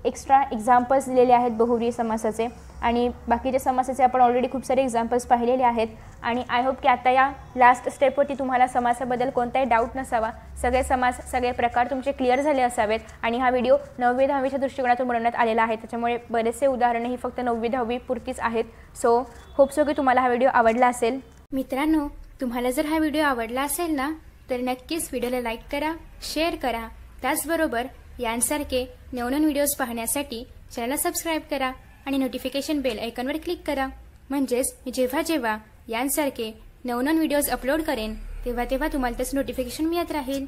एक्स्ट्रा एक्झाम्पल्स दिलेले आहेत बहुव्रीही समासाचे, आणि बाकीच्या समासाचे आपण ऑलरेडी खूप सारे एक्झाम्पल्स पाहिलेले आहेत. आणि आय होप की आता या लास्ट स्टेपवरती तुम्हाला समासाबद्दल कोणताही डाऊट नसावा. सगळे समास सगळे प्रकार तुमचे क्लिअर झाले असावेत. आणि हा व्हिडिओ 9वी 10वीच्या दृष्टिकोनातून बनवण्यात आलेला आहे, त्याच्यामुळे बरेचसे उदाहरणं ही फक्त 9वी 10वी पुरतीच आहेत. सो होप सो की तुम्हाला हा व्हिडिओ आवडला असेल. मित्रांनो, तुम्हाला जर हा व्हिडिओ आवडला असेल ना तर नक्कीच व्हिडिओला लाईक करा, शेअर करा. त्याचबरोबर यांसारखे नवनवीन व्हिडिओज पाहण्यासाठी चॅनलला सबस्क्राईब करा आणि नोटिफिकेशन बेल आयकॉनवर क्लिक करा. म्हणजेच मी जेव्हा जेव्हा यांसारखे नवनवीन व्हिडिओज अपलोड करेन तेव्हा तेव्हा तुम्हाला त्याचं नोटिफिकेशन मिळत राहील.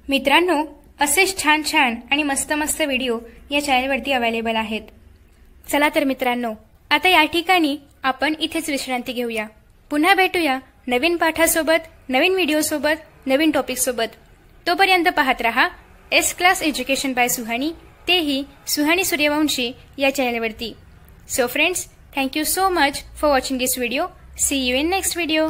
मित्रांनो, असेच छान छान आणि मस्त मस्त व्हिडिओ या चॅनलवरती अवेलेबल आहेत. चला तर मित्रांनो, आता या ठिकाणी आपण इथेच विश्रांती घेऊया. पुन्हा भेटूया नवीन पाठासोबत, नवीन व्हिडिओसोबत, नवीन टॉपिकसोबत. तोपर्यंत पाहत रहा S class education by Suhani, तेही सुहानी सूर्यवंशी या चॅनलवरती. So friends, thank you so much for watching this video. See you in next video.